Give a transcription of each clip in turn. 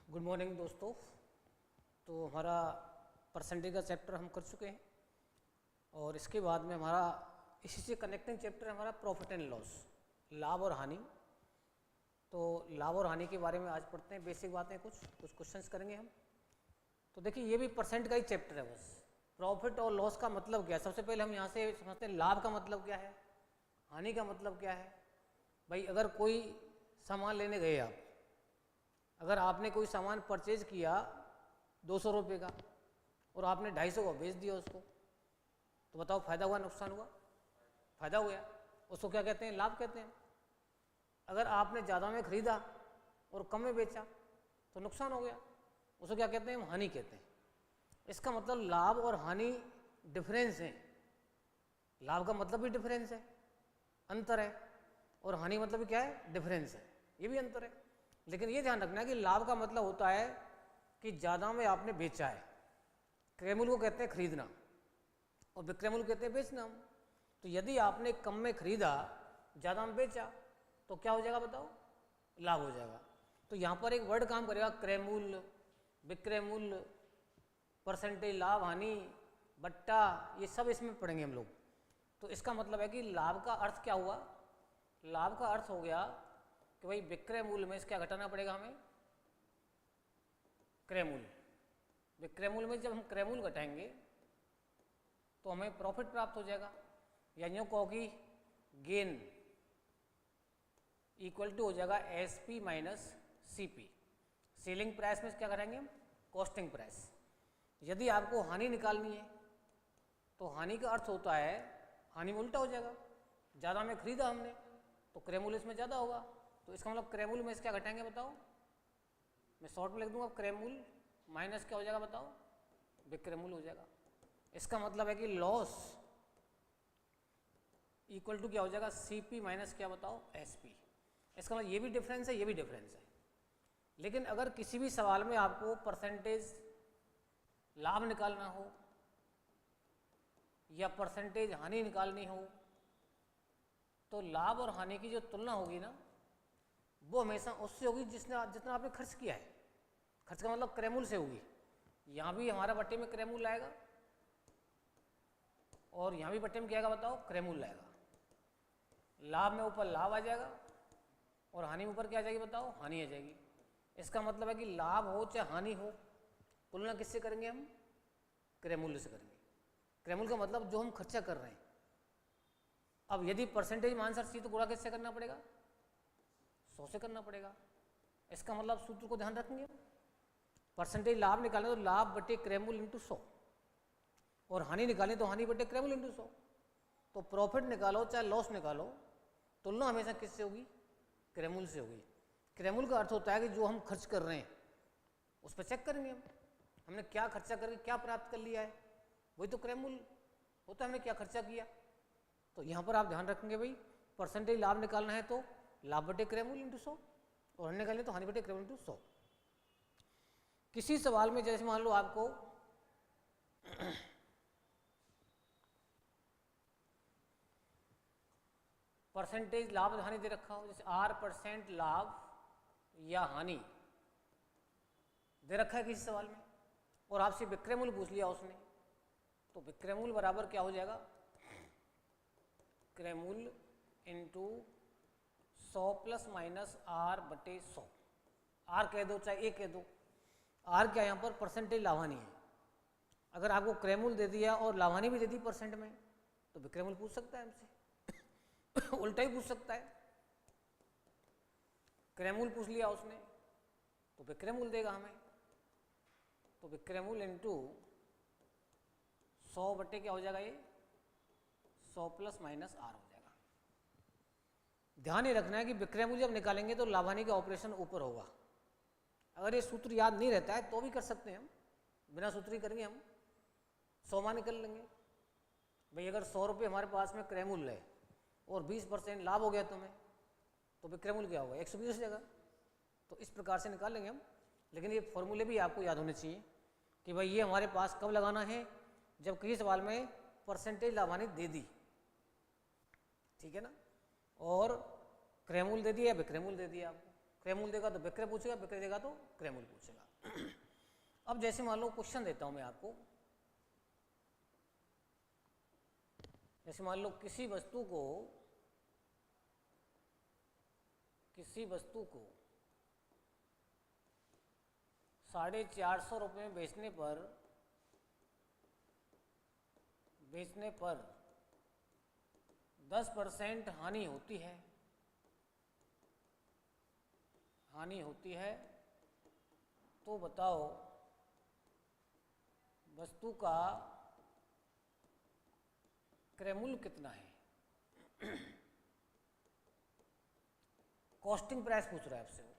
Good morning दोस्तों। तो हमारा परसेंटेज का चैप्टर हम कर चुके हैं और इसके बाद में हमारा इसी से कनेक्टिंग चैप्टर है हमारा प्रॉफिट एंड लॉस, लाभ और हानि। तो लाभ और हानि के बारे में आज पढ़ते हैं, बेसिक बातें कुछ क्वेश्चंस करेंगे हम। तो देखिए ये भी परसेंट का ही चैप्टर है बस। प्रॉफिट और लॉस का मतलब क्या है, सबसे पहले हम यहाँ से समझते हैं लाभ का मतलब क्या है, हानि का मतलब क्या है। भाई अगर कोई सामान लेने गए आप, अगर आपने कोई सामान परचेज किया 200 रुपये का और आपने 250 का बेच दिया उसको, तो बताओ फायदा हुआ नुकसान हुआ? फायदा हो गया। उसको क्या कहते हैं? लाभ कहते हैं। अगर आपने ज़्यादा में खरीदा और कम में बेचा तो नुकसान हो गया, उसको क्या कहते हैं? हम हानि कहते हैं। इसका मतलब लाभ और हानि डिफरेंस है। लाभ का मतलब भी डिफरेंस है, अंतर है, और हानि मतलब भी क्या है? डिफरेंस है, ये भी अंतर है। लेकिन ये ध्यान रखना है कि लाभ का मतलब होता है कि ज़्यादा में आपने बेचा है, क्रय मूल्य को कहते हैं खरीदना, और विक्रय मूल्य कहते हैं बेचना। तो यदि आपने कम में खरीदा, ज़्यादा में बेचा, तो क्या हो जाएगा बताओ? लाभ हो जाएगा। तो यहाँ पर एक वर्ड काम करेगा, क्रय मूल्य, विक्रय मूल्य, परसेंटेज, लाभ हानि, बट्टा, ये सब इसमें पढ़ेंगे हम लोग। तो इसका मतलब है कि लाभ का अर्थ क्या हुआ? लाभ का अर्थ हो गया कि भाई विक्रय मूल्य में से क्या घटाना पड़ेगा हमें? क्रय मूल्य। विक्रय मूल्य में जब हम क्रय मूल्य घटाएंगे तो हमें प्रॉफिट प्राप्त हो जाएगा, या यूँ कहो कि गेन इक्वल टू हो जाएगा SP minus CP. Selling price में क्या करेंगे हम? Costing price. यदि आपको हानि निकालनी है तो हानि का अर्थ होता है, हानि में उल्टा हो जाएगा, ज़्यादा में खरीदा हमने तो क्रय मूल्य इसमें ज़्यादा होगा, तो इसका मतलब क्रय मूल्य में से क्या घटाएंगे बताओ? मैं शॉर्ट में लिख दूंगा, क्रय मूल्य माइनस क्या हो जाएगा बताओ? विक्रय मूल्य हो जाएगा। इसका मतलब है कि लॉस इक्वल टू क्या हो जाएगा? सीपी माइनस क्या बताओ? एसपी। इसका मतलब ये भी डिफरेंस है, ये भी डिफरेंस है। लेकिन अगर किसी भी सवाल में आपको परसेंटेज लाभ निकालना हो या परसेंटेज हानि निकालनी हो, तो लाभ और हानि की जो तुलना होगी ना, वो हमेशा उससे होगी जितना आपने खर्च किया है। खर्च का मतलब क्रय मूल्य से होगी। यहाँ भी हमारा बट्टे में क्रय मूल्य आएगा और यहाँ भी बट्टे में क्या आएगा बताओ? क्रय मूल्य आएगा। लाभ में ऊपर लाभ आ जाएगा और हानि में ऊपर क्या आ जाएगी बताओ? हानि आ जाएगी। इसका मतलब है कि लाभ हो चाहे हानि हो, तुलना किससे करेंगे हम? क्रय मूल्य से करेंगे। क्रय मूल्य का मतलब जो हम खर्चा कर रहे हैं। अब यदि परसेंटेज में आंसर चाहिए तो गुणा किससे करना पड़ेगा? 100 से करना पड़ेगा। इसका मतलब सूत्र को ध्यान रखेंगे, परसेंटेज लाभ निकालें तो लाभ बटे क्रय मूल्य इंटू 100, और हानि निकालें तो हानि बटे क्रय मूल्य इंटू 100। तो प्रॉफिट निकालो चाहे लॉस निकालो, तुलना हमेशा किससे होगी? क्रय मूल्य से होगी। क्रय मूल्य का अर्थ होता है कि जो हम खर्च कर रहे हैं उस पर चेक करेंगे हम, हमने क्या खर्चा करके क्या प्राप्त कर लिया है, वही तो क्रय मूल्य होता है, हमने क्या खर्चा किया। तो यहाँ पर आप ध्यान रखेंगे भाई, परसेंटेज लाभ निकालना है तो लाभ बटे क्रय मूल्य इंटू 100, और हानि निकालनी तो हानि बटे क्रय मूल्य इंटू 100। किसी सवाल में जैसे मान लो आपको परसेंटेज लाभ हानि दे रखा हो, जैसे R% लाभ या हानि दे रखा है किसी सवाल में, और आपसे विक्रय मूल्य पूछ लिया उसने, तो विक्रय मूल्य बराबर क्या हो जाएगा? क्रय मूल्य इंटू 100 प्लस माइनस R बटे 100। R कह दो चाहे A कह दो, R क्या यहाँ पर? परसेंटेज लाभानी है। अगर आपको क्रय मूल्य दे दिया और लाभानी भी दे दी परसेंट में, तो विक्रय मूल्य पूछ सकता है हमसे उल्टा ही पूछ सकता है। क्रय मूल्य पूछ लिया उसने तो विक्रय मूल्य देगा हमें, तो विक्रय मूल्य इंटू 100 बटे क्या हो जाएगा? ये 100 प्लस माइनस R हो जाएगा। ध्यान ये रखना है कि विक्रय मूल्य जब निकालेंगे तो लाभानी का ऑपरेशन ऊपर होगा। अगर ये सूत्र याद नहीं रहता है तो भी कर सकते हैं हम, बिना सूत्र ही करेंगे हम, 100 मान निकल लेंगे। भाई अगर 100 रुपये हमारे पास में क्रय मूल्य है और 20% लाभ हो गया तुम्हें, तो विक्रय मूल्य क्या होगा? 120 हो जाएगा। तो इस प्रकार से निकाल लेंगे हम। लेकिन ये फॉर्मूले भी आपको याद होने चाहिए कि भाई ये हमारे पास कब लगाना है? जब किसी सवाल में परसेंटेज लाभानी दे दी, ठीक है ना, और क्रय मूल्य दे दिया या विक्रय मूल्य दे दिया आपको, क्रय मूल्य देगा तो विक्रय पूछेगा, विक्रय देगा तो क्रय मूल्य पूछेगा। अब जैसे मान लो क्वेश्चन देता हूं मैं आपको, जैसे मान लो किसी वस्तु को 450 रुपये में बेचने पर 10% हानि होती है, तो बताओ वस्तु का क्रय मूल्य कितना है। कॉस्टिंग प्राइस पूछ रहा है आपसे वो।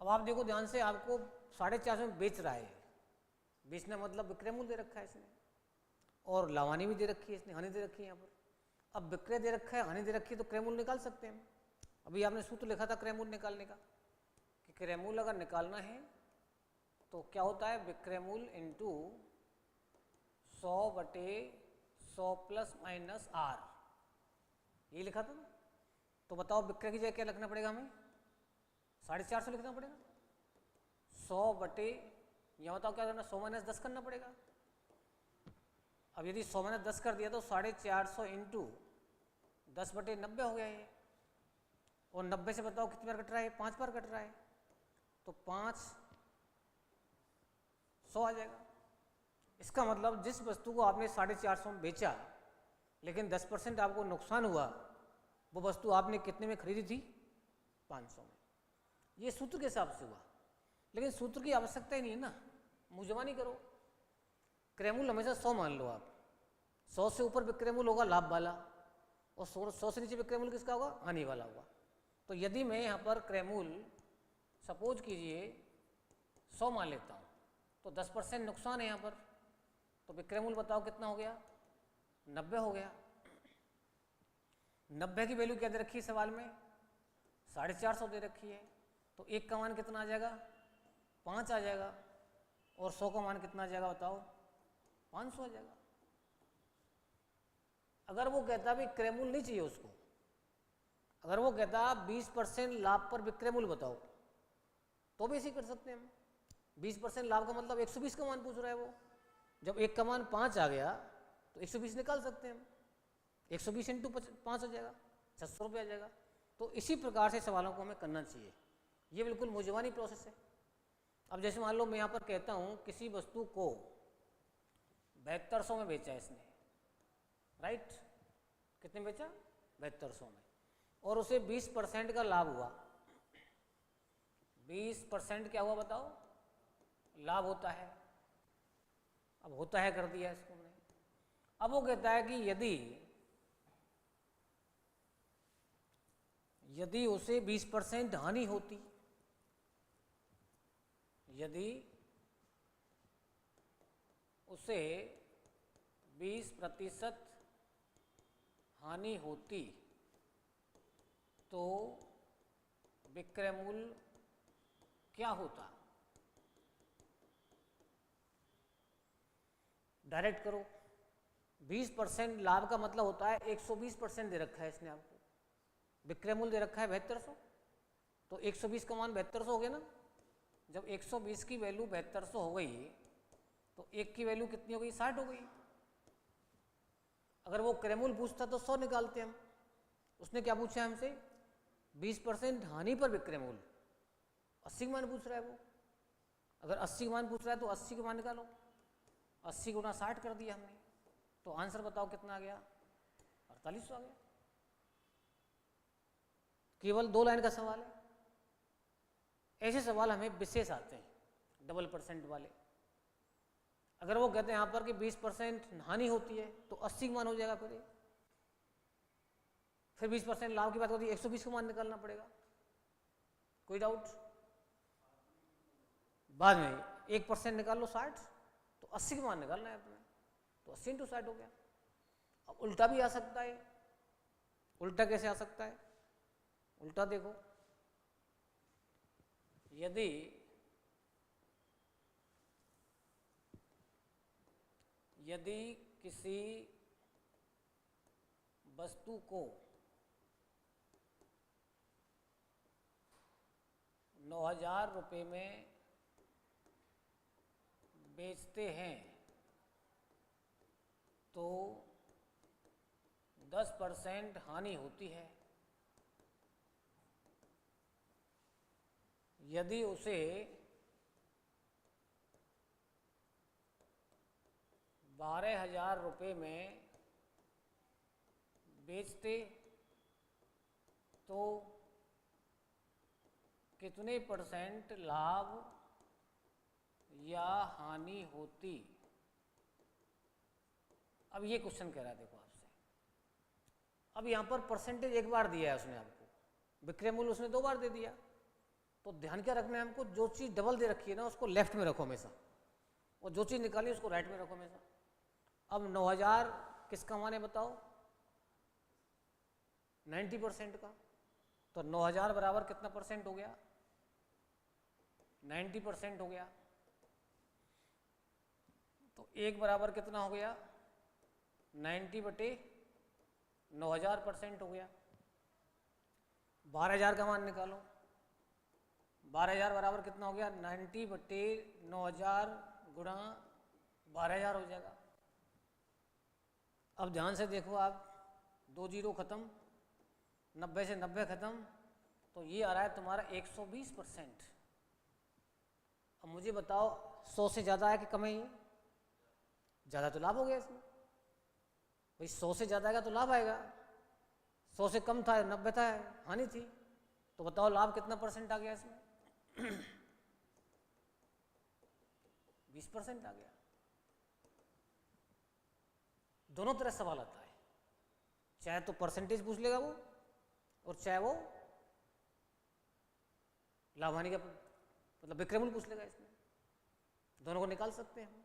अब आप देखो ध्यान से, आपको 450 में बेच रहा है, बेचना मतलब विक्रय मूल्य दे रखा है इसने, और लावानी भी दे रखी है इसने, हानि दे रखी है यहाँ पर। अब विक्रय दे रखा है, हानि दे रखी है, तो क्रय मूल्य निकाल सकते हैं हम। अभी आपने सूत्र लिखा था क्रय मूल्य निकालने का, कि क्रय मूल्य अगर निकालना है तो क्या होता है, विक्रय मूल्य इंटू 100/100 प्लस माइनस आर, ये लिखा था ना। तो बताओ विक्रय की जगह क्या लिखना पड़ेगा हमें, 450 लिखना पड़ेगा। 100/, यहाँ बताओ क्या करना, 100 - 10 करना पड़ेगा। अब यदि 100 - 10 कर दिया तो 450 इंटू 10/90 हो गया ये, और 90 से बताओ कितनी बार कट रहा है, 5 बार कट रहा है, तो 500 आ जाएगा। इसका मतलब जिस वस्तु को आपने 450 में बेचा, लेकिन 10% आपको नुकसान हुआ, वो वस्तु आपने कितने में खरीदी थी, 500 में। ये सूत्र के हिसाब से हुआ, लेकिन सूत्र की आवश्यकता ही नहीं है ना, मुजमानी करो। क्रय मूल्य हमेशा 100 मान लो आप, 100 से ऊपर विक्रय मूल्य होगा लाभ वाला, और 100 से नीचे विक्रय मूल्य किसका होगा, हानि वाला होगा। तो यदि मैं यहाँ पर क्रय मूल्य सपोज कीजिए 100 मान लेता हूँ, तो 10% नुकसान है यहाँ पर, तो विक्रय मूल्य बताओ कितना हो गया, 90 हो गया। 90 की वैल्यू क्या दे रखी है सवाल में, 450 दे रखी है, तो 1 का मान कितना आ जाएगा, 5 आ जाएगा, और 100 का मान कितना आ जाएगा बताओ, 500 आ जाएगा। अगर वो कहता भी क्रय मूल्य नहीं चाहिए उसको, अगर वो कहता 20% लाभ पर विक्रय मूल्य बताओ, तो भी ऐसे कर सकते हैं हम। 20% लाभ का मतलब 120 का मान पूछ रहा है वो, जब 1 का मान 5 आ गया तो 120 निकाल सकते हैं हम, 120 इंटू 5 हो जाएगा, 600 रुपये आ जाएगा। तो इसी प्रकार से सवालों को हमें करना चाहिए, ये बिल्कुल मुजवानी प्रोसेस है। अब जैसे मान लो मैं यहाँ पर कहता हूँ किसी वस्तु को 7200 में बेचा इसने, राइट, कितने बेचा, 7200 में, और उसे 20% का लाभ हुआ। 20% क्या हुआ बताओ, लाभ होता है। अब होता है कर दिया इसको हमने। अब वो कहता है कि यदि उसे 20% हानि होती, यदि उसे 20% हानि होती, तो विक्रय मूल्य क्या होता। डायरेक्ट करो, 20% लाभ का मतलब होता है 120% दे रखा है इसने आपको, विक्रय मूल्य दे रखा है 7200, तो 120 का मान 7200 हो गया ना। जब 120 की वैल्यू 7200 हो गई, तो 1 की वैल्यू कितनी हो गई, 60 हो गई। अगर वो क्रय मूल्य पूछता तो 100 निकालते हम, उसने क्या पूछा हमसे, 20% हानि पर विक्रय मूल्य, 80 का मान पूछ रहा है वो। अगर 80 का मान पूछ रहा है तो 80 का मान निकालो, 80 गुना 60 कर दिया हमने, तो आंसर बताओ कितना आ गया, 4800 आ गया। केवल 2 लाइन का सवाल है। ऐसे सवाल हमें विशेष आते हैं, डबल % वाले। अगर वो कहते हैं यहाँ पर कि 20% हानि होती है, तो 80 का मान हो जाएगा। फिर 20% लाभ की बात होती है, 120 का मान निकालना पड़ेगा। कोई डाउट? बाद में 1% निकाल लो 60, तो 80 का मान निकालना है अपने, तो 80 × 60 हो गया। अब उल्टा भी आ सकता है। उल्टा कैसे आ सकता है, उल्टा देखो, यदि किसी वस्तु को 9,000 रुपये में बेचते हैं तो 10% हानि होती है। यदि उसे 12,000 रुपये में बेचते तो कितने % लाभ या हानि होती। अब ये क्वेश्चन कह रहा है, देखो आपसे। अब यहाँ पर परसेंटेज एक बार दिया है उसने आपको, विक्रय मूल्य उसने 2 बार दे दिया। तो ध्यान क्या रखना है हमको, जो चीज़ डबल दे रखी है ना उसको लेफ्ट में रखो हमेशा, और जो चीज़ निकाली उसको राइट में रखो हमेशा। अब 9,000 किसका मान है बताओ, 90% का। तो 9,000 बराबर कितना % हो गया, 90% हो गया। तो 1 बराबर कितना हो गया, 90/9,000% हो गया। 12,000 का मान निकालो, 12,000 बराबर कितना हो गया, 90/9,000 गुणा 12,000 हो जाएगा। अब ध्यान से देखो आप, 2 जीरो खत्म, 90 से 90 खत्म, तो ये आ रहा है तुम्हारा 120%। अब मुझे बताओ 100 से ज़्यादा है कि कम है, ये ज़्यादा तो लाभ हो गया इसमें भाई। 100 से ज़्यादा आएगा तो लाभ आएगा, 100 से कम था 90 था हानि थी। तो बताओ लाभ कितना % आ गया इसमें 20% आ गया। दोनों तरह सवाल आता है, चाहे तो परसेंटेज पूछ लेगा वो, और चाहे वो लाभ हानि का मतलब विक्रय मूल्य पूछ लेगा। इसमें दोनों को निकाल सकते हैं हम।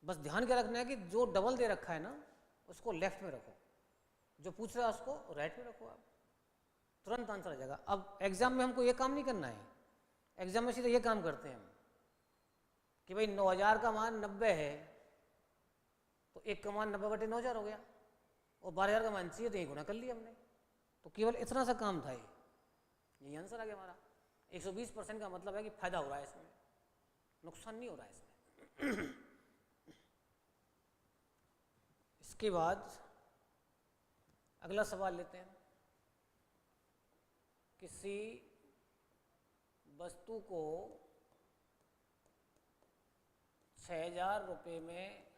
बस ध्यान क्या रखना है कि जो डबल दे रखा है ना उसको लेफ्ट में रखो, जो पूछ रहा है उसको राइट में रखो, आप तुरंत आंसर आ जाएगा। अब एग्जाम में हमको ये काम नहीं करना है, एग्जाम में सीधे ये काम करते हैं हम कि भाई 9,000 का मान 90 है, तो 1 का मान 90/9,000 हो गया, और 12,000 का मान चाहिए तो ये गुणा कर लिया हमने। तो केवल इतना सा काम था, यही आंसर आ गया हमारा। 120% का मतलब है कि फायदा हो रहा है इसमें, नुकसान नहीं हो रहा है इसमें। इसके बाद अगला सवाल लेते हैं। किसी वस्तु को 6,000 रुपये में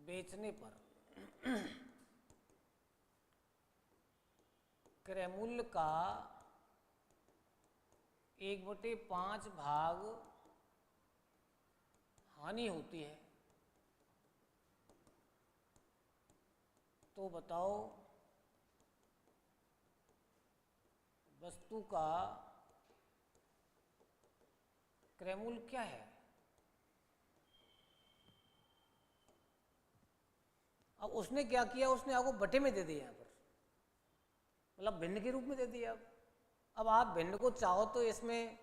बेचने पर क्रय मूल्य का 1/5 भाग हानि होती है, तो बताओ वस्तु का क्रय मूल्य क्या है। अब उसने क्या किया, उसने आपको बटे में दे दिया, यहाँ पर मतलब भिन्न के रूप में दे दिया। अब आप भिन्न को चाहो तो इसमें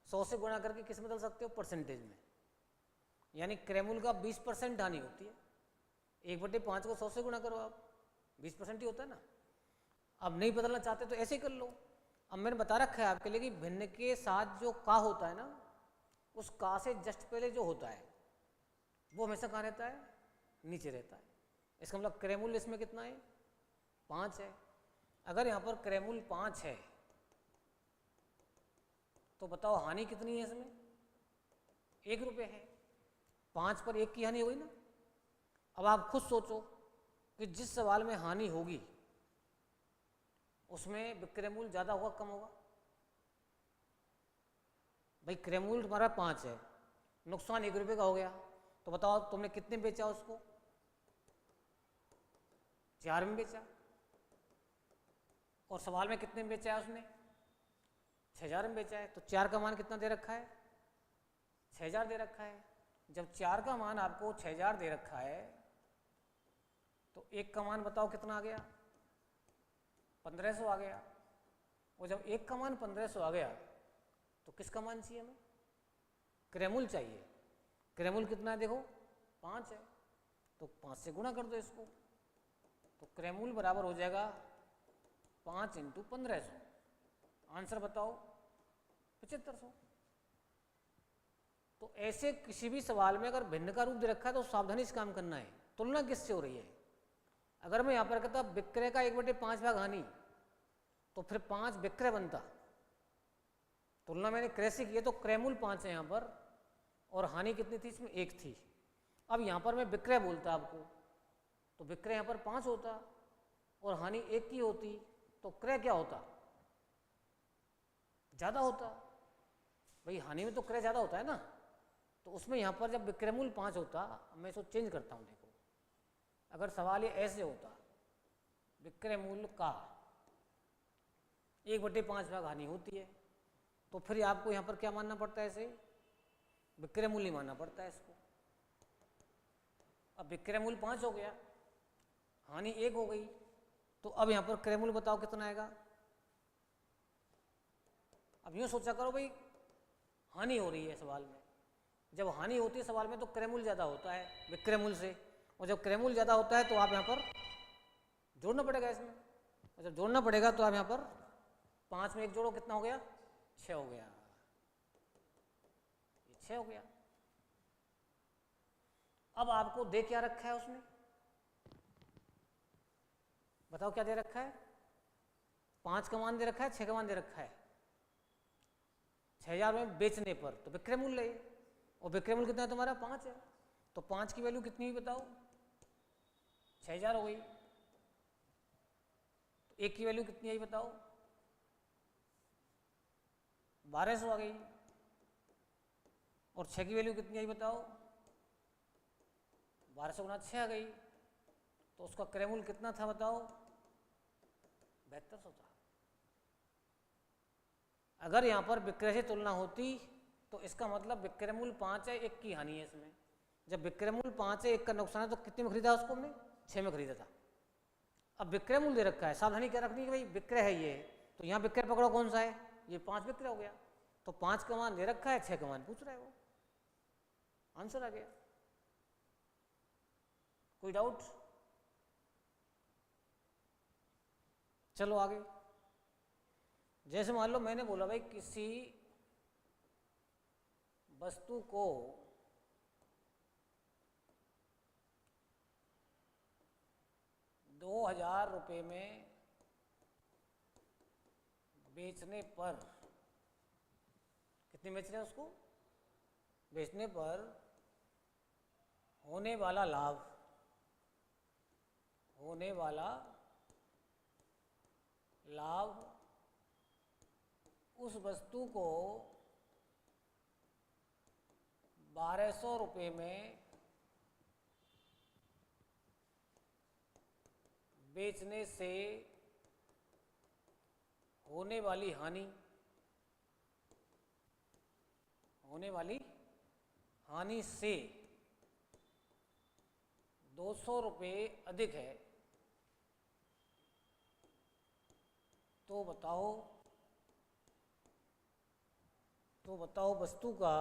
100 से गुणा करके किस में बदल सकते हो, परसेंटेज में। यानी क्रय मूल्य का 20% हानि होती है। 1/5 को 100 से गुणा करो, आप 20% ही होता है ना। अब नहीं बदलना चाहते तो ऐसे ही कर लो। अब मैंने बता रखा है आपके लिए कि भिन्न के साथ जो का होता है ना, उस का से जस्ट पहले जो होता है वो हमेशा कहाँ रहता है, नीचे रहता है। इसका मतलब क्रय मूल्य इसमें कितना है, 5 है। अगर यहाँ पर क्रय मूल्य 5 है तो बताओ हानि कितनी है इसमें, 1 रुपये है। 5 पर 1 की हानि हो गई ना। अब आप खुद सोचो कि जिस सवाल में हानि होगी उसमें विक्रय मूल्य ज़्यादा होगा कम होगा। भाई क्रय मूल्य तुम्हारा 5 है, नुकसान 1 रुपये का हो गया, तो बताओ तुमने कितने बेचा उसको, 4 में बेचा। और सवाल में कितने में बेचा है उसने, 6,000 में बेचा है। तो 4 का मान कितना दे रखा है, 6,000 दे रखा है। जब 4 का मान आपको 6,000 दे रखा है तो 1 का मान बताओ कितना आ गया, 1500 आ गया। और जब 1 का मान 1500 आ गया तो किसका मान चाहिए हमें, क्रय मूल्य चाहिए। क्रय मूल्य कितना है देखो, 5 है, तो 5 से गुणा कर दो इसको। तो क्रय मूल्य बराबर हो जाएगा 5 × 1500। आंसर बताओ 7500। तो ऐसे किसी भी सवाल में अगर भिन्न का रूप दे रखा है तो सावधानी से काम करना है। तुलना किससे हो रही है? अगर मैं यहाँ पर कहता विक्रय का 1/5 भाग हानि, तो फिर 5 विक्रय बनता। तुलना मैंने क्रय से की है तो क्रयमूल 5 है यहाँ पर, और हानि कितनी थी इसमें? 1 थी। अब यहाँ पर मैं विक्रय बोलता आपको, तो विक्रय यहाँ पर 5 होता और हानि 1 की होती, तो क्रय क्या होता? ज़्यादा होता। भाई हानि में तो क्रय ज़्यादा होता है ना, तो उसमें यहाँ पर जब विक्रय मूल 5 होता, मैं इसको चेंज करता हूँ। देखो अगर सवाल ये ऐसे होता, विक्रय मूल्य का 1/5 भाग हानि होती है, तो फिर आपको यहाँ पर क्या मानना पड़ता है? इसे विक्रय मूल्य मानना पड़ता है इसको। अब विक्रय मूल्य 5 हो गया, हानि 1 हो गई, तो अब यहाँ पर क्रय मूल्य बताओ कितना आएगा? अब यूँ सोचा करो भाई, हानि हो रही है सवाल में, जब हानि होती है सवाल में तो क्रय मूल्य ज़्यादा होता है विक्रय मूल्य से, और जब क्रय मूल्य ज़्यादा होता है तो आप यहाँ पर जोड़ना पड़ेगा इसमें, और जब जोड़ना पड़ेगा तो आप यहाँ पर 5 में 1 जोड़ो, कितना हो गया? 6 हो गया। ये 6 हो गया। अब आपको दे क्या रखा है उसने? बताओ क्या दे रखा है? 5 का मान दे रखा है, 6 का मान दे रखा है। 6000 में बेचने पर तो विक्रय मूल्य है, और विक्रय मूल्य कितना है तुम्हारा? 5 है। तो 5 की वैल्यू कितनी हुई बताओ? 6000 हो गई। तो 1 की वैल्यू कितनी आई बताओ? 1200 आ गई। और 6 की वैल्यू कितनी आई बताओ? 1200 गुना 6 आ गई। तो उसका क्रय मूल्य कितना था बताओ? 7200 था। अगर यहाँ पर विक्रय से तुलना होती तो इसका मतलब विक्रय मूल्य 5 है, 1 की हानि है इसमें। जब विक्रय मूल्य 5 है, 1 का नुकसान है, तो कितने में खरीदा उसको हमने? 6 में खरीदा था। अब विक्रय मूल्य दे रखा है, सावधानी क्या रखनी है कि भाई विक्रय है ये, तो यहाँ विक्रय पकड़ो कौन सा है? ये 5 विक्रय हो गया। तो 5 का मान दे रखा है, 6 का मान पूछ रहा है वो। आंसर आ गया। कोई डाउट? चलो आगे। जैसे मान लो मैंने बोला भाई किसी वस्तु को ₹2000 में बेचने पर, कितने बेच रहे हैं उसको? बेचने पर होने वाला लाभ, होने वाला लाभ उस वस्तु को ₹1200 में बेचने से होने वाली हानि, होने वाली हानि से ₹200 अधिक है, तो बताओ वस्तु का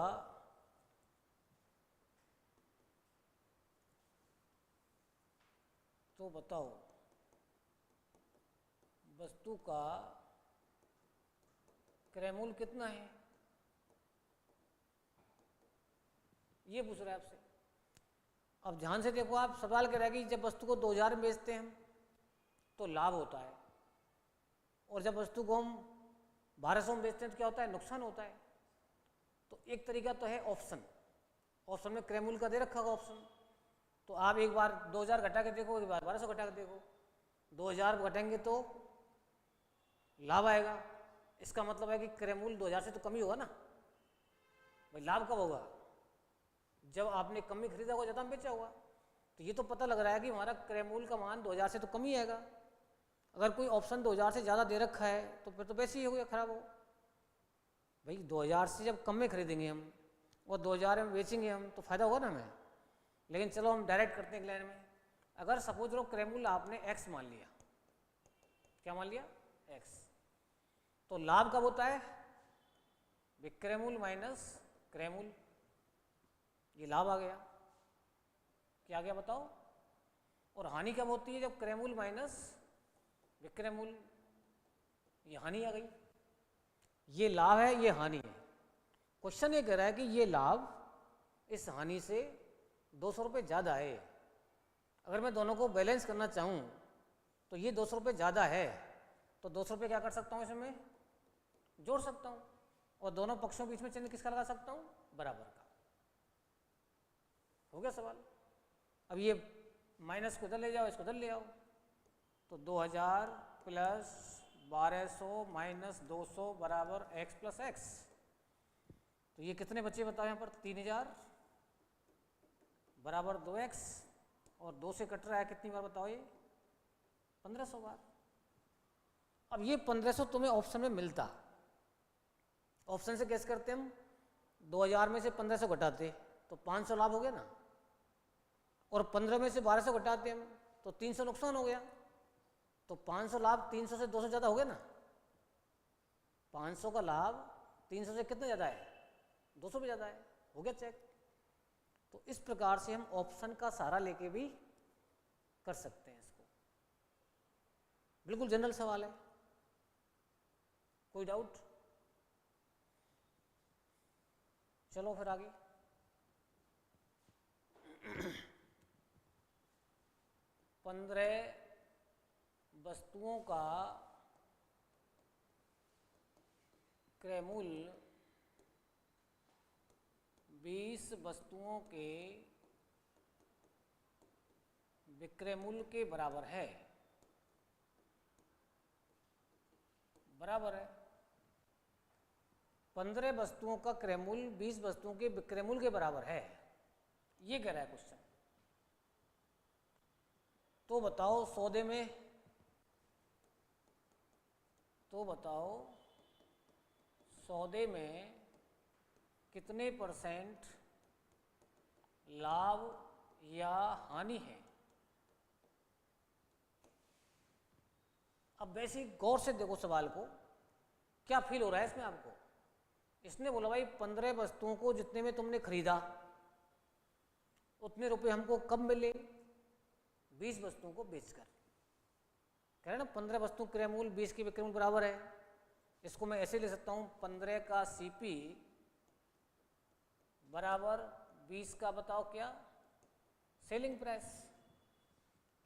वस्तु का क्रय मूल्य कितना है? ये पूछ रहा है आपसे। अब ध्यान से देखो, आप सवाल कह रहे हैं कि जब वस्तु को 2000 में बेचते हैं हम तो लाभ होता है, और जब वस्तु को हम 1200 में बेचते हैं तो क्या होता है? नुकसान होता है। तो एक तरीका तो है ऑप्शन, ऑप्शन में क्रय मूल्य का दे रखा होगा ऑप्शन, तो आप एक बार 2000 घटा के देखो, एक बार 1200 घटा के देखो। 2000 घटेंगे तो लाभ आएगा, इसका मतलब है कि क्रय मूल्य 2000 से तो कम ही होगा ना। भाई लाभ कब होगा? जब आपने कम ही खरीदा होगा, ज़्यादा में बेचा होगा। तो ये तो पता लग रहा है कि हमारा क्रय मूल्य का मान 2000 से तो कम ही आएगा। अगर कोई ऑप्शन 2000 से ज़्यादा दे रखा है तो फिर तो वैसे ही हो गया, खराब हो। भाई 2000 से जब कम में खरीदेंगे हम और 2000 में बेचेंगे हम तो फायदा होगा ना हमें। लेकिन चलो हम डायरेक्ट करते हैं लाइन में। अगर सपोज लो क्रय मूल्य आपने x मान लिया, क्या मान लिया? x, तो लाभ कब होता है? विक्रय मूल्य माइनस क्रय मूल्य, ये लाभ आ गया। क्या आ गया बताओ? और हानि कब होती है? जब क्रय मूल्य माइनस विक्रय मूल्य, ये हानि आ गई। ये लाभ है, ये हानि है। क्वेश्चन ये कह रहा है कि ये लाभ इस हानि से 200 रुपये ज़्यादा है। अगर मैं दोनों को बैलेंस करना चाहूँ तो ये 200 रुपये ज़्यादा है, तो 200 रुपये क्या कर सकता हूँ, इसमें जोड़ सकता हूँ और दोनों पक्षों के बीच में चिन्ह किसका लगा सकता हूँ, बराबर का। हो गया सवाल। अब ये माइनस को इधर ले जाओ, इसको इधर ले आओ, तो 2000 प्लस 1200 माइनस 200 बराबर x प्लस एक्स। तो ये कितने बच्चे बताओ यहाँ पर, 3000 बराबर 2x, और 2 से कट रहा है कितनी बार बताओ, ये 1500 बार। अब ये 1500 तुम्हें ऑप्शन में मिलता, ऑप्शन से कैसे करते हम, 2000 में से 1500 घटाते तो 500 लाभ हो गया ना, और 15 में से 1200 घटाते हम तो 300 नुकसान हो गया। तो 500 लाभ 300 से 200 ज़्यादा हो गया ना, 500 का लाभ 300 से कितना ज़्यादा है, 200 भी ज़्यादा है। हो गया चेक। तो इस प्रकार से हम ऑप्शन का सहारा लेके भी कर सकते हैं इसको। बिल्कुल जनरल सवाल है, कोई डाउट? चलो फिर आगे। पंद्रह वस्तुओं का क्रय मूल्य 20 वस्तुओं के विक्रय मूल्य के बराबर है। बराबर है 15 वस्तुओं का क्रय मूल्य 20 वस्तुओं के विक्रय मूल्य के बराबर है, ये कह रहा है क्वेश्चन। तो बताओ सौदे में, तो बताओ सौदे में कितने % लाभ या हानि है। अब वैसे गौर से देखो सवाल को, क्या फील हो रहा है इसमें आपको। इसने बोला भाई 15 वस्तुओं को जितने में तुमने खरीदा उतने रुपए हमको कब मिले, 20 वस्तुओं को बेचकर। कह रहे ना 15 वस्तु क्रय मूल्य 20 के विक्रय मूल्य बराबर है। इसको मैं ऐसे ले सकता हूँ, 15 का सीपी बराबर 20 का बताओ क्या, सेलिंग प्राइस।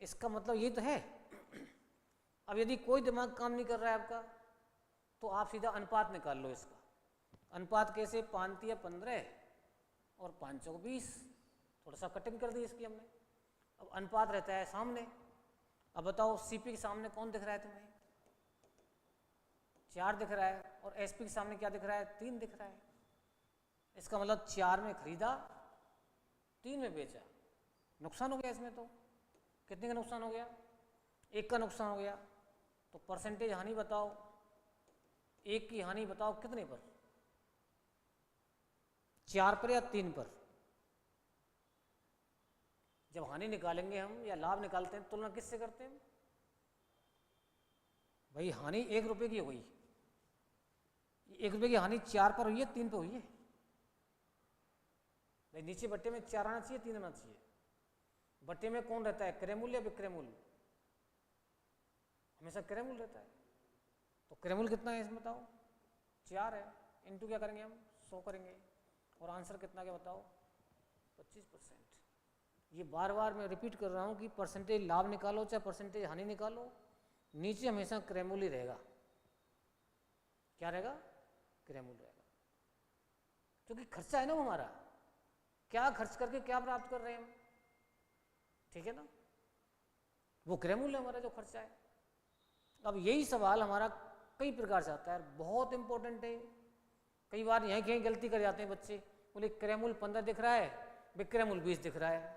इसका मतलब ये तो है। अब यदि कोई दिमाग काम नहीं कर रहा है आपका, तो आप सीधा अनुपात निकाल लो इसका। अनुपात कैसे, 5 या 15 और 5 को 20, थोड़ा सा कटिंग कर दी इसकी हमने। अब अनुपात रहता है सामने। अब बताओ सीपी के सामने कौन दिख रहा है तुम्हें, 4 दिख रहा है, और एसपी के सामने क्या दिख रहा है, 3 दिख रहा है। इसका मतलब 4 में खरीदा, 3 में बेचा। नुकसान हो गया इसमें। तो कितने का नुकसान हो गया, 1 का नुकसान हो गया। तो परसेंटेज हानि बताओ, 1 की हानि बताओ कितने पर, 4 पर या 3 पर। जब हानि निकालेंगे हम या लाभ निकालते हैं, तुलना किससे करते हैं भाई। हानि 1 रुपये की हुई, 1 रुपये की हानि 4 पर हुई है, 3 पर हुई है भाई। नीचे बट्टे में 4 आना चाहिए, 3 आना चाहिए। बट्टे में कौन रहता है, क्रय मूल्य या विक्रय मूल्य, हमेशा क्रय मूल्य रहता है। तो क्रय मूल्य कितना है इसमें बताओ, 4 है। इनटू क्या करेंगे हम, 100 करेंगे, और आंसर कितना क्या बताओ, 25%। ये बार बार मैं रिपीट कर रहा हूँ कि परसेंटेज लाभ निकालो चाहे परसेंटेज हानि निकालो, नीचे हमेशा क्रय मूल्य रहेगा। क्या रहेगा, क्रय मूल्य रहेगा। क्योंकि खर्चा है ना वो हमारा, क्या खर्च करके क्या प्राप्त कर रहे हैं हम, ठीक है ना, वो क्रय मूल्य हमारा जो खर्चा है। अब यही सवाल हमारा कई प्रकार से आता है, बहुत इंपॉर्टेंट है। कई बार यहीं कहीं गलती कर जाते हैं बच्चे, बोले क्रय मूल्य 15 दिख रहा है, विक्रय मूल्य 20 दिख रहा है,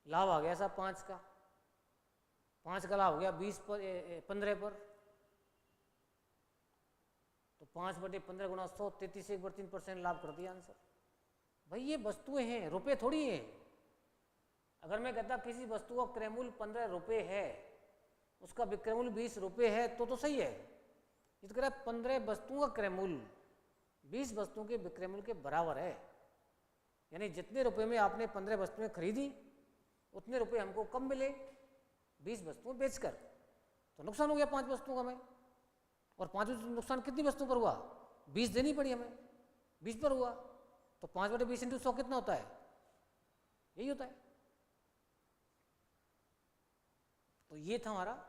लाभ आ गया साहब 5 का, 5 का लाभ हो गया 20 पर 15 पर। तो 5/15 गुणा 100, 33.3% लाभ कर दिया आंसर। भाई ये वस्तुएं हैं, रुपए थोड़ी हैं। अगर मैं कहता किसी वस्तु का क्रय मूल्य 15 रुपये है, उसका विक्रय मूल्य 20 रुपये है, तो सही है। ये तो कह रहा है 15 वस्तुओं का क्रय मूल्य 20 वस्तुओं के विक्रय मूल्य के बराबर है। यानी जितने रुपए में आपने 15 वस्तुएं खरीदी, उतने रुपए हमको कम मिले 20 वस्तुएं बेचकर। तो नुकसान हो गया 5 वस्तुओं का हमें। और 5 नुकसान कितनी वस्तुओं पर हुआ? 20 देनी पड़ी हमें, 20 पर हुआ, तो 5/20 × 100 कितना होता है? यही होता है। तो ये था हमारा।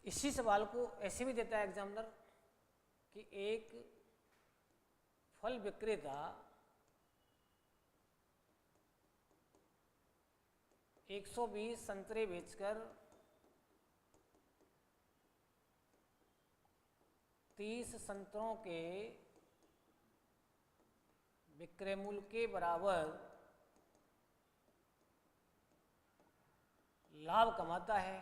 इसी सवाल को ऐसे भी देता है एग्जामिनर कि एक फल विक्रेता 120 संतरे बेचकर 30 संतरों के विक्रय मूल्य के बराबर लाभ कमाता है,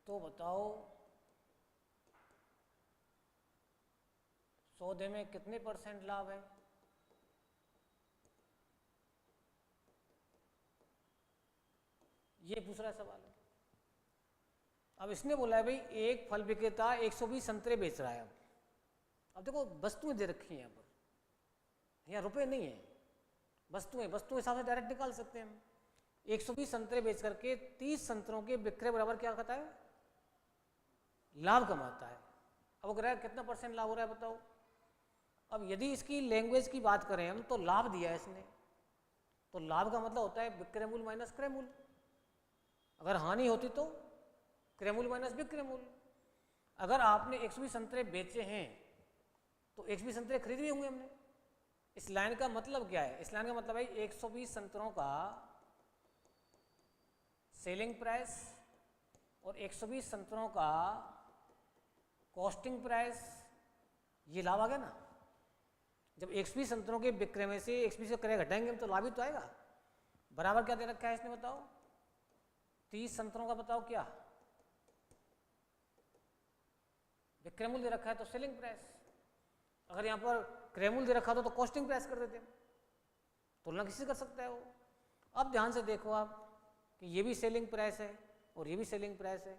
तो बताओ सौदे में कितने % लाभ है? ये दूसरा सवाल है। अब इसने बोला है भाई एक फल विक्रेता 120 संतरे बेच रहा है। अब देखो वस्तुएं दे रखी हैं यहाँ पर, यहाँ रुपए नहीं है, वस्तुएं हिसाब से डायरेक्ट निकाल सकते हैं हम। 120 संतरे बेच करके 30 संतरों के विक्रय बराबर क्या कहता है? लाभ कमाता है। अब अगर कितना % लाभ हो रहा है बताओ। अब यदि इसकी लैंग्वेज की बात करें हम, तो लाभ दिया है इसने, तो लाभ का मतलब होता है विक्रय मूल्य माइनस क्रय मूल्य। अगर हानि होती तो क्रय मूल्य माइनस विक्रय मूल्य। अगर आपने 120 संतरे बेचे हैं तो 120 संतरे खरीदे होंगे हमने। इस लाइन का मतलब क्या है? इस लाइन का मतलब है 120 संतरों का सेलिंग प्राइस और 120 संतरों का कॉस्टिंग प्राइस, ये लाभ आ गया ना। जब 120 संतरों के विक्रय में से 120 का क्रय घटाएंगे हम तो लाभ ही तो आएगा। बराबर क्या दे रखा है इसने बताओ? 30 संतरों का बताओ क्या विक्रय मूल्य दे रखा है, तो सेलिंग प्राइस। अगर यहाँ पर क्रय मूल्य दे रखा तो कॉस्टिंग प्राइस कर देते हैं। तुलना किसी कर सकता है वो। अब ध्यान से देखो आप कि ये भी सेलिंग प्राइस है और ये भी सेलिंग प्राइस है,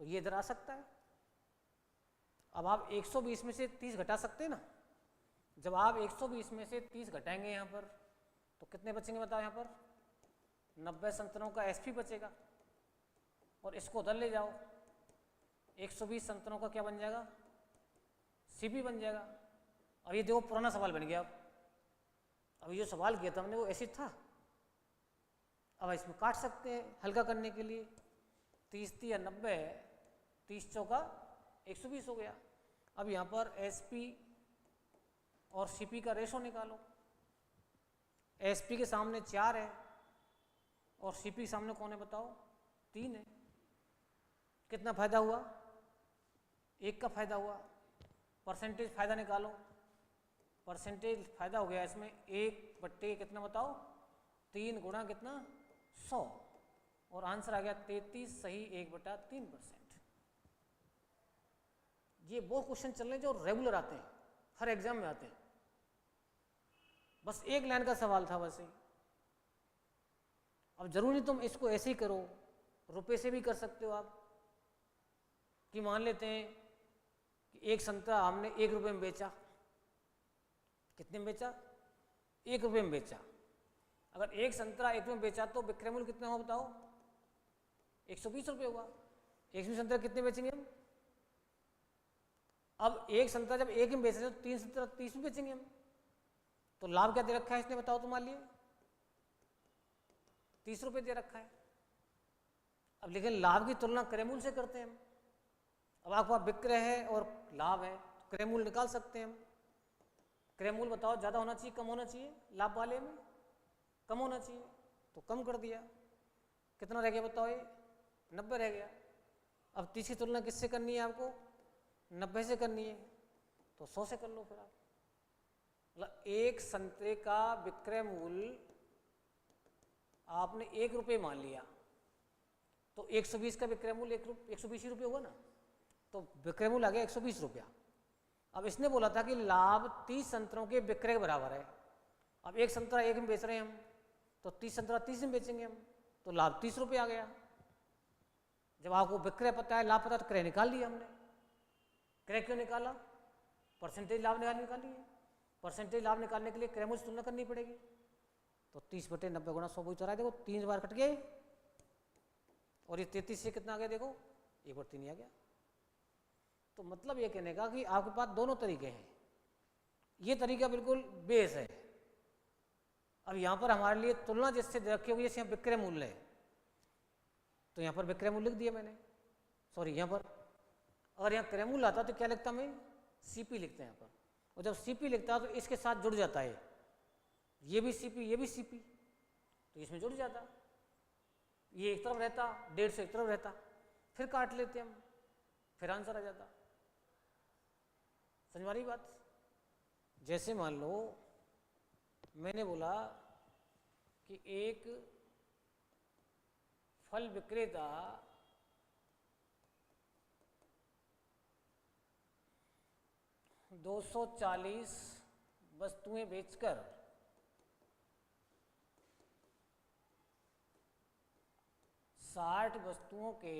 तो ये इधर आ सकता है। अब आप 120 में से 30 घटा सकते हैं ना। जब आप 120 में से 30 घटाएंगे यहाँ पर तो कितने बचेंगे बताओ? यहाँ पर 90 संतरों का एसपी बचेगा। और इसको उधर ले जाओ, 120 संतरों का क्या बन जाएगा? सीपी बन जाएगा। अब ये देखो पुराना सवाल बन गया। अब ये जो सवाल किया था हमने वो ऐसे था। अब इसमें काट सकते हैं हल्का करने के लिए। 30 या 90, 30 चौका 120 हो गया। अब यहाँ पर एसपी और सीपी का रेशो निकालो। एसपी के सामने 4 है और सीपी के सामने कौन है बताओ? 3 है। कितना फायदा हुआ? 1 का फायदा हुआ। परसेंटेज फायदा निकालो। परसेंटेज फायदा हो गया इसमें 1/, कितना बताओ? 3 गुणा कितना? 100। और आंसर आ गया 33 सही 1/3%। ये वो क्वेश्चन चल रहे हैं जो रेगुलर आते हैं, हर एग्जाम में आते हैं। बस एक लाइन का सवाल था बस ही। अब जरूरी तुम इसको ऐसे ही करो, रुपए से भी कर सकते हो आप। कि मान लेते हैं कि एक संतरा हमने 1 रुपये में बेचा। कितने में बेचा? 1 रुपये में बेचा। अगर एक संतरा 1 रुपये में बेचा तो विक्रय मूल्य कितना हुआ बताओ? 120 रुपये हुआ। 120 संतरा कितने बेचेंगे हम? अब एक संतरा जब 1 में बेच रहे तो 3 संतरा 30 में बेचेंगे हम। तो लाभ क्या दे रखा है इसने बताओ? तो मान लिए 30 रुपये दे रखा है। अब लेकिन लाभ की तुलना क्रय मूल्य से करते हैं हम। अब आपके पास विक्रय है और लाभ है, तो क्रय मूल्य निकाल सकते हैं हम। क्रय मूल्य बताओ ज़्यादा होना चाहिए कम होना चाहिए? लाभ वाले में कम होना चाहिए, तो कम कर दिया। कितना रह गया बताओ? ये 90 रह गया। अब 30 की तुलना किससे करनी है आपको? 90 से करनी है, तो 100 से कर लो फिर आप। मतलब एक संतरे का विक्रय मूल्य आपने 1 रुपये मान लिया, तो 120 का विक्रय मूल्य 120 रुपये हुआ ना, तो विक्रय मूल्य आ गया 120 रुपया। अब इसने बोला था कि लाभ 30 संतरों के विक्रय के बराबर है। अब एक संतरा 1 में बेच रहे हैं हम, तो 30 संतरा 30 में बेचेंगे हम, तो लाभ 30 रुपये आ गया। जब आपको विक्रय पता है, लाभ पता है, तो क्रय निकाल लिया हमने। क्रय क्यों निकाला? परसेंटेज लाभ निकाली है। परसेंटेज लाभ निकालने के लिए क्रय मूल्य से तुलना करनी पड़ेगी। तो 30/90 गुणा 100 चौराहे, देखो 3 बार कट गए, और ये 33 से कितना आ गया, देखो 1/3 ही आ गया। तो मतलब ये कहने का कि आपके पास दोनों तरीके हैं, ये तरीका बिल्कुल बेस है। अब यहाँ पर हमारे लिए तुलना जिससे रखी हुई है, विक्रय मूल्य है, तो यहाँ पर विक्रय मूल्य लिख दिया मैंने, सॉरी यहाँ पर अगर यहाँ क्रय मूल्य आता तो क्या लिखता, मैं सीपी लिखते हैं यहाँ पर, और जब सीपी लिखता है तो इसके साथ जुड़ जाता है, ये भी सीपी ये भी सीपी, तो इसमें जुड़ जाता, ये एक तरफ रहता, 150 एक तरफ रहता, फिर काट लेते हम, फिर आंसर आ जाता। समझ रही बात? जैसे मान लो मैंने बोला कि एक फल विक्रेता $240 वस्तुएं बेचकर 60 वस्तुओं के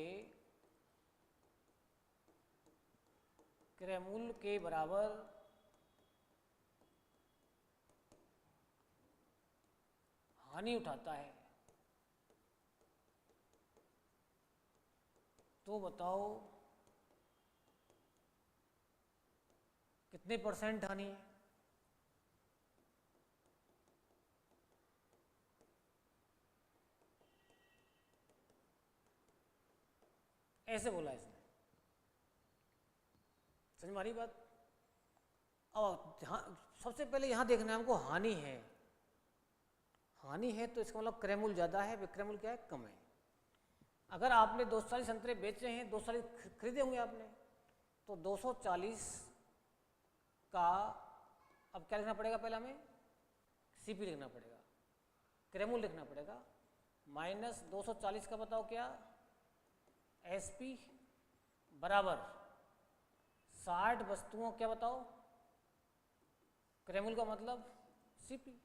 क्रय मूल्य के बराबर हानि उठाता है, तो बताओ कितने % हानि है? ऐसे बोला इसने। समझ में आ रही बात? अब सबसे पहले यहां देखना है हमको, हानि है, हानि है तो इसका मतलब क्रय मूल्य ज़्यादा है, विक्रय मूल्य क्या है, कम है। अगर आपने 240 संतरे बेचे हैं, 240 खरीदे होंगे आपने, तो 240 का अब क्या लिखना पड़ेगा, पहले हमें सीपी लिखना पड़ेगा, क्रय मूल्य लिखना पड़ेगा, माइनस 240 का बताओ क्या, एसपी बराबर 60 वस्तुओं क्या बताओ, क्रय मूल्य का मतलब सीपी।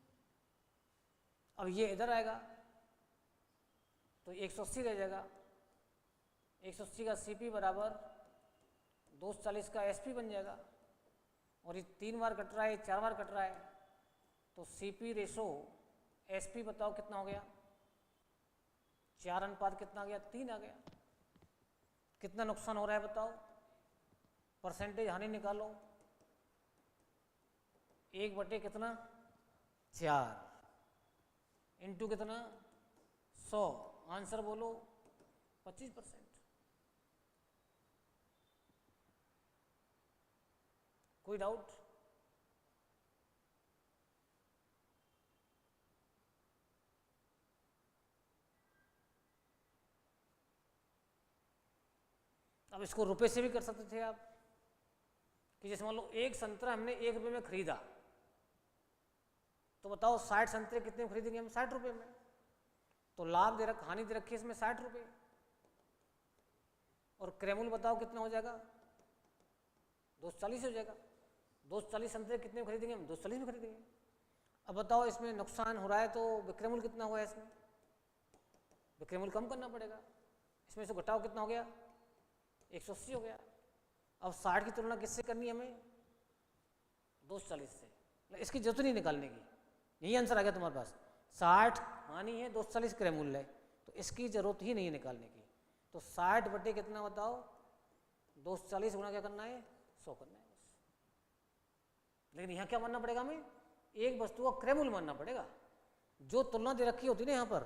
अब ये इधर आएगा तो 180 रह जाएगा, 180 का सीपी बराबर 240 का एसपी बन जाएगा, और ये 3 बार कट रहा है, 4 बार कट रहा है, तो सीपी रेशो एसपी बताओ कितना हो गया, 4 अनुपात कितना आ गया, 3 आ गया। कितना नुकसान हो रहा है बताओ, परसेंटेज हानि निकालो, 1 बटे कितना 4 इंटू कितना 100, आंसर बोलो 25%। कोई डाउट? अब इसको रुपए से भी कर सकते थे आप, कि जैसे मान लो एक संतरा हमने 1 रुपये में खरीदा, तो बताओ 60 संतरे कितने में खरीदेंगे हम, 60 रुपये में, तो लाभ दे रखा, हानि दे रखी है इसमें 60 रुपये, और क्रय मूल्य बताओ कितना हो जाएगा, 240 हो जाएगा। 240 संतरे कितने में खरीदेंगे हम, 240 में खरीदेंगे। अब बताओ इसमें नुकसान हो रहा है तो विक्रय मूल्य कितना हुआ है, इसमें विक्रय मूल्य कम करना पड़ेगा, इसमें से घटाओ कितना हो गया, 180 हो गया। अब 60 की तुलना किससे करनी है हमें, 240 से, इसकी जरूरत नहीं निकालने की, यही आंसर आ गया तुम्हारे पास। 60 हानि है, 240 क्रय मूल्य है, तो इसकी जरूरत ही नहीं है निकालने की। तो 60 बटे कितना बताओ, 240 गुना क्या करना है, 100 करना है बस। लेकिन यहाँ क्या मानना पड़ेगा हमें, एक वस्तु का क्रय मूल्य मानना पड़ेगा। जो तुलना दे रखी होती ना यहाँ पर,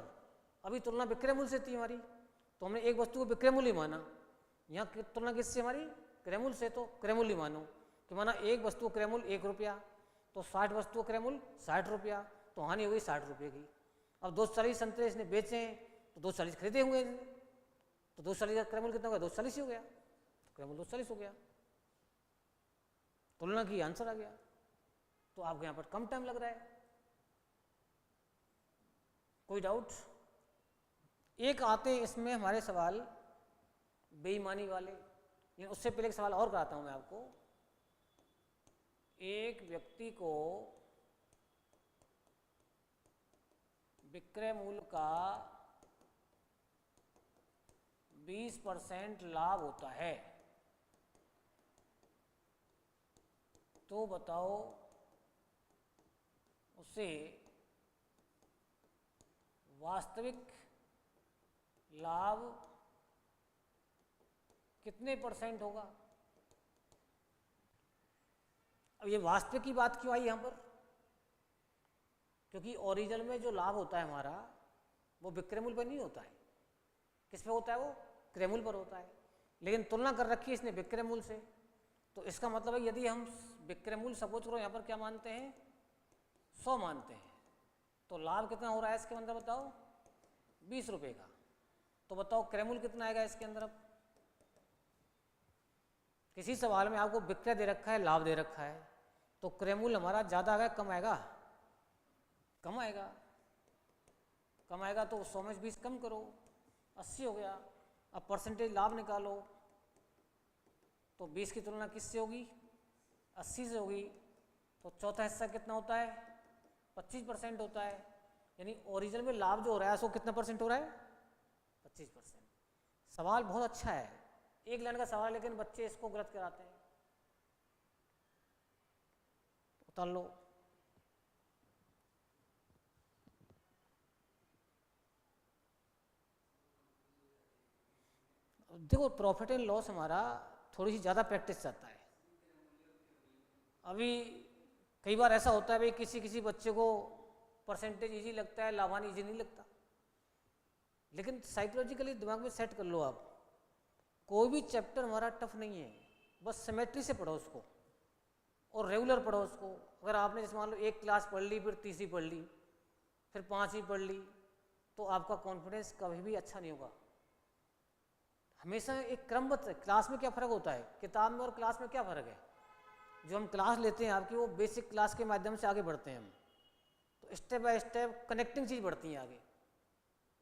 अभी तुलना विक्रय मूल्य से थी हमारी, तो हमने एक वस्तु को विक्रय मूल्य माना, यहाँ तुलना किससे हमारी, क्रय मूल्य से, तो क्रय मूल्य मानो कि माना एक वस्तु क्रय मूल्य 1 रुपया, तो 60 वस्तु क्रय मूल्य 60 रुपया, तो हानि हो गई 60 रुपये की। अब 240 संतरे इसने बेचे हैं, तो 240 खरीदे होंगे, तो 240 का क्रय मूल्य कितना हो गया, 240 ही हो गया, क्रय मूल्य 240 हो गया, तुलना की आंसर आ गया। तो आपको यहाँ पर कम टाइम लग रहा है। कोई डाउट? एक आते हैं इसमें हमारे सवाल बेईमानी वाले, लेकिन उससे पहले एक सवाल और कराता हूं मैं आपको। एक व्यक्ति को विक्रय मूल्य का 20% लाभ होता है, तो बताओ उसे वास्तविक लाभ कितने % होगा। अब ये वास्तविक की बात क्यों आई यहाँ पर, क्योंकि ओरिजिनल में जो लाभ होता है हमारा वो विक्रय मूल्य पर नहीं होता है। किस पे होता है, वो क्रय मूल्य पर होता है। लेकिन तुलना कर रखी है इसने विक्रय मूल्य से, तो इसका मतलब है यदि हम विक्रय मूल्य सपोज करो यहाँ पर क्या मानते हैं, 100 मानते हैं, तो लाभ कितना हो रहा है इसके अंदर बताओ, 20 रुपये का। तो बताओ क्रय मूल्य कितना आएगा इसके अंदर। अब किसी सवाल में आपको विक्रय दे रखा है, लाभ दे रखा है, तो क्रय मूल्य हमारा ज़्यादा आएगा कम आएगा, कम आएगा। कम आएगा तो 100 में 20 कम करो, 80 हो गया। अब परसेंटेज लाभ निकालो, तो 20 की तुलना किससे होगी, 80 से होगी। तो चौथा हिस्सा कितना होता है, 25% होता है। यानी ओरिजिनल में लाभ जो हो रहा है उसको कितना % हो रहा है, 25%। सवाल बहुत अच्छा है, एक लाइन का सवाल, लेकिन बच्चे इसको गलत कराते हैं। उतार लो। देखो प्रॉफिट एंड लॉस हमारा थोड़ी सी ज़्यादा प्रैक्टिस चाहता है। अभी कई बार ऐसा होता है भाई किसी किसी बच्चे को परसेंटेज इजी लगता है, लाभान इजी नहीं लगता। लेकिन साइकोलॉजिकली दिमाग में सेट कर लो आप, कोई भी चैप्टर हमारा टफ नहीं है, बस सिमेट्री से पढ़ो उसको और रेगुलर पढ़ो उसको। अगर आपने जैसे मान लो एक क्लास पढ़ ली, फिर तीसरी पढ़ ली, फिर 5वीं पढ़ ली, तो आपका कॉन्फिडेंस कभी भी अच्छा नहीं होगा। हमेशा एक क्रमबद्ध। क्लास में क्या फ़र्क होता है, किताब में और क्लास में क्या फ़र्क है। जो हम क्लास लेते हैं आपकी, वो बेसिक क्लास के माध्यम से आगे बढ़ते हैं हम, तो स्टेप बाय स्टेप कनेक्टिंग चीज़ बढ़ती है आगे।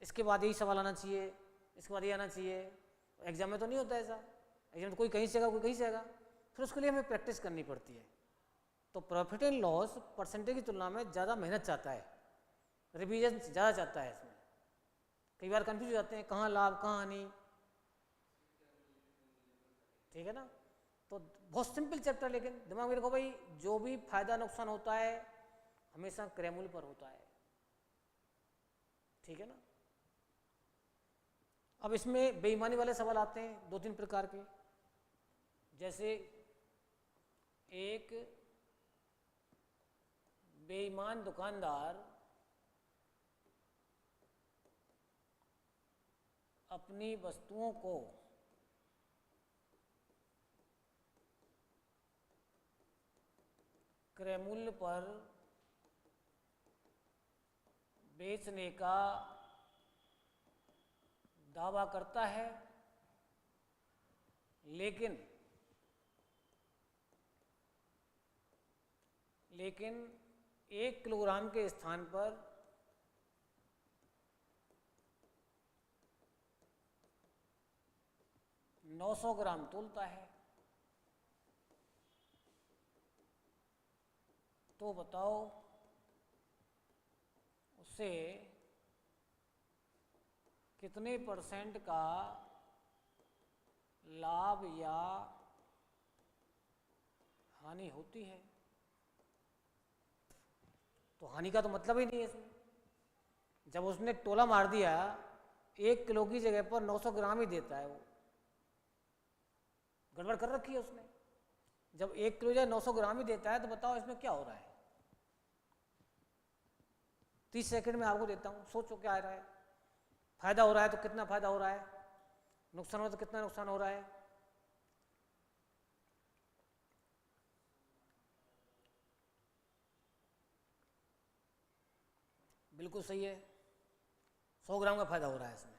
इसके बाद यही सवाल आना चाहिए, इसके बाद ये आना चाहिए। एग्जाम में तो नहीं होता ऐसा, एग्जाम में कोई कहीं से आएगा, कोई कहीं से आएगा, फिर उसके लिए हमें प्रैक्टिस करनी पड़ती है। तो प्रॉफिट एंड लॉस परसेंटेज की तुलना में ज़्यादा मेहनत चाहता है, रिवीजन ज़्यादा चाहता है। इसमें कई बार कन्फ्यूज हो जाते हैं, कहाँ लाभ कहाँ हानि, ठीक है ना। तो बहुत सिंपल चैप्टर, लेकिन दिमाग में रखो भाई, जो भी फायदा नुकसान होता है हमेशा क्रय मूल्य पर होता है, ठीक है ना। अब इसमें बेईमानी वाले सवाल आते हैं 2-3 प्रकार के। जैसे एक बेईमान दुकानदार अपनी वस्तुओं को क्रय मूल्य पर बेचने का दावा करता है, लेकिन 1 किलोग्राम के स्थान पर 900 ग्राम तोलता है। तो बताओ उसे कितने % का लाभ या हानि होती है। तो हानि का तो मतलब ही नहीं है इसमें। जब उसने टोला मार दिया, 1 किलो की जगह पर 900 ग्राम ही देता है, वो गड़बड़ कर रखी है उसने। जब 1 किलो या 900 ग्राम ही देता है, तो बताओ इसमें क्या हो रहा है। 30 सेकंड में आपको देता हूँ, सोचो क्या आ रहा है। फायदा हो रहा है तो कितना फायदा हो रहा है, नुकसान हो तो कितना नुकसान हो रहा है। बिल्कुल सही है, 100 ग्राम का फायदा हो रहा है इसमें।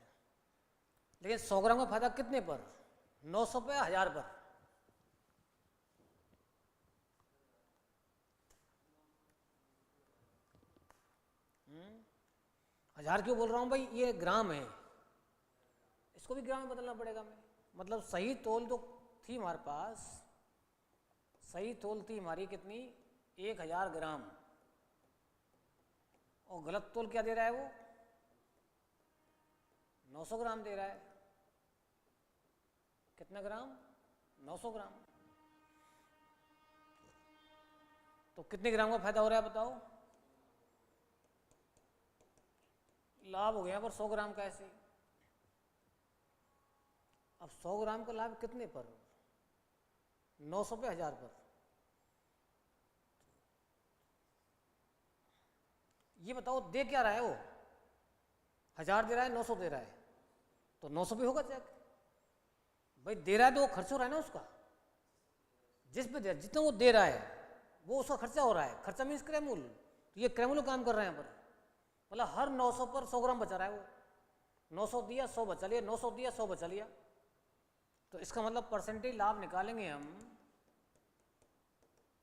लेकिन 100 ग्राम का फायदा कितने पर, 900 पे, 1000 पर। हजार क्यों बोल रहा हूँ भाई, ये ग्राम है, इसको भी ग्राम में बदलना पड़ेगा हमें। मतलब सही तोल जो थी हमारे पास, सही तोल थी हमारी कितनी, 1000 ग्राम, और गलत तोल क्या दे रहा है वो, 900 ग्राम दे रहा है। कितना ग्राम, 900 ग्राम। तो कितने ग्राम का फायदा हो रहा है बताओ, लाभ हो गया पर 100 ग्राम का ऐसे। अब 100 ग्राम का लाभ कितने पर? 900 पे 1000 पर। ये बताओ दे क्या रहा है वो? 1000 दे रहा है, 900 दे रहा है, तो 900 पे होगा चेक। भाई दे रहा है तो वो खर्च हो रहा है ना उसका, जिस पे जितना वो दे रहा है वो उसका खर्चा हो रहा है। खर्चा मीन्स क्रयमूल्य। तो ये क्रयमूल्य काम कर रहे हैं यहाँ पर। मतलब हर 900 पर 100 ग्राम बचा रहा है वो। 900 दिया 100 बचा लिया, 900 दिया 100 बचा लिया। तो इसका मतलब परसेंटेज लाभ निकालेंगे हम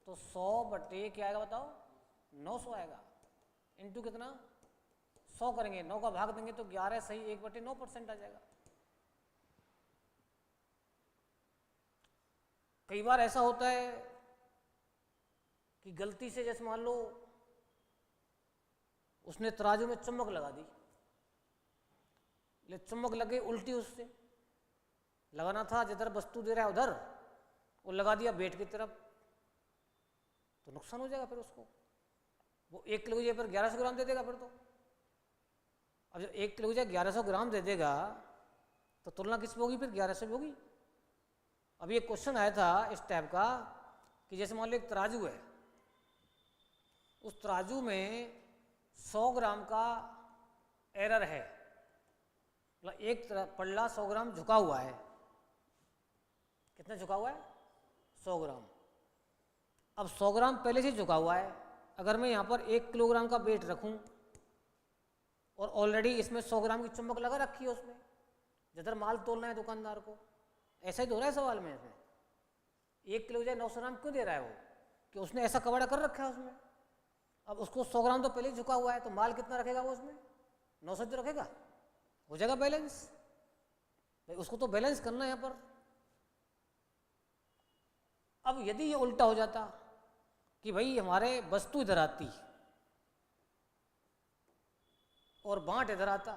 तो 100 बटे क्या आएगा बताओ? 900 आएगा। इंटू कितना? 100 करेंगे, 9 का भाग देंगे तो 11 सही 1/9% आ जाएगा। कई बार ऐसा होता है कि गलती से जैसे मान लो उसने तराजू में चम्मक लगा दी, ले चम्मक लग गई उल्टी, उससे लगाना था जिधर वस्तु दे रहा है उधर, वो लगा दिया बेट की तरफ, तो नुकसान हो जाएगा फिर उसको। वो 1 किलो की जगह पर 1100 ग्राम दे देगा फिर तो। अब जब 1 किलो की जगह 1100 ग्राम दे देगा तो तुलना किस पे होगी फिर? 1100 पे होगी। अब ये क्वेश्चन आया था इस टाइप का कि जैसे मान लो एक तराजू है, उस तराजू में 100 ग्राम का एरर है, मतलब एक पल्ला 100 ग्राम झुका हुआ है। कितना झुका हुआ है? 100 ग्राम। अब 100 ग्राम पहले से झुका हुआ है। अगर मैं यहाँ पर 1 किलोग्राम का वेट रखूँ और ऑलरेडी इसमें 100 ग्राम की चम्मक लगा रखी है उसमें, जिधर माल तोलना है दुकानदार को, ऐसा ही तो हो रहा है सवाल में। इसमें 1 किलो या 900 ग्राम क्यों दे रहा है वो? कि उसने ऐसा कबाड़ा कर रखा है उसमें। अब उसको 100 ग्राम तो पहले ही झुका हुआ है, तो माल कितना रखेगा वो उसमें? 900 तो रखेगा, हो जाएगा बैलेंस। भाई उसको तो बैलेंस करना है यहाँ पर। अब यदि ये उल्टा हो जाता कि भाई हमारे वस्तु इधर आती और बांट इधर आता,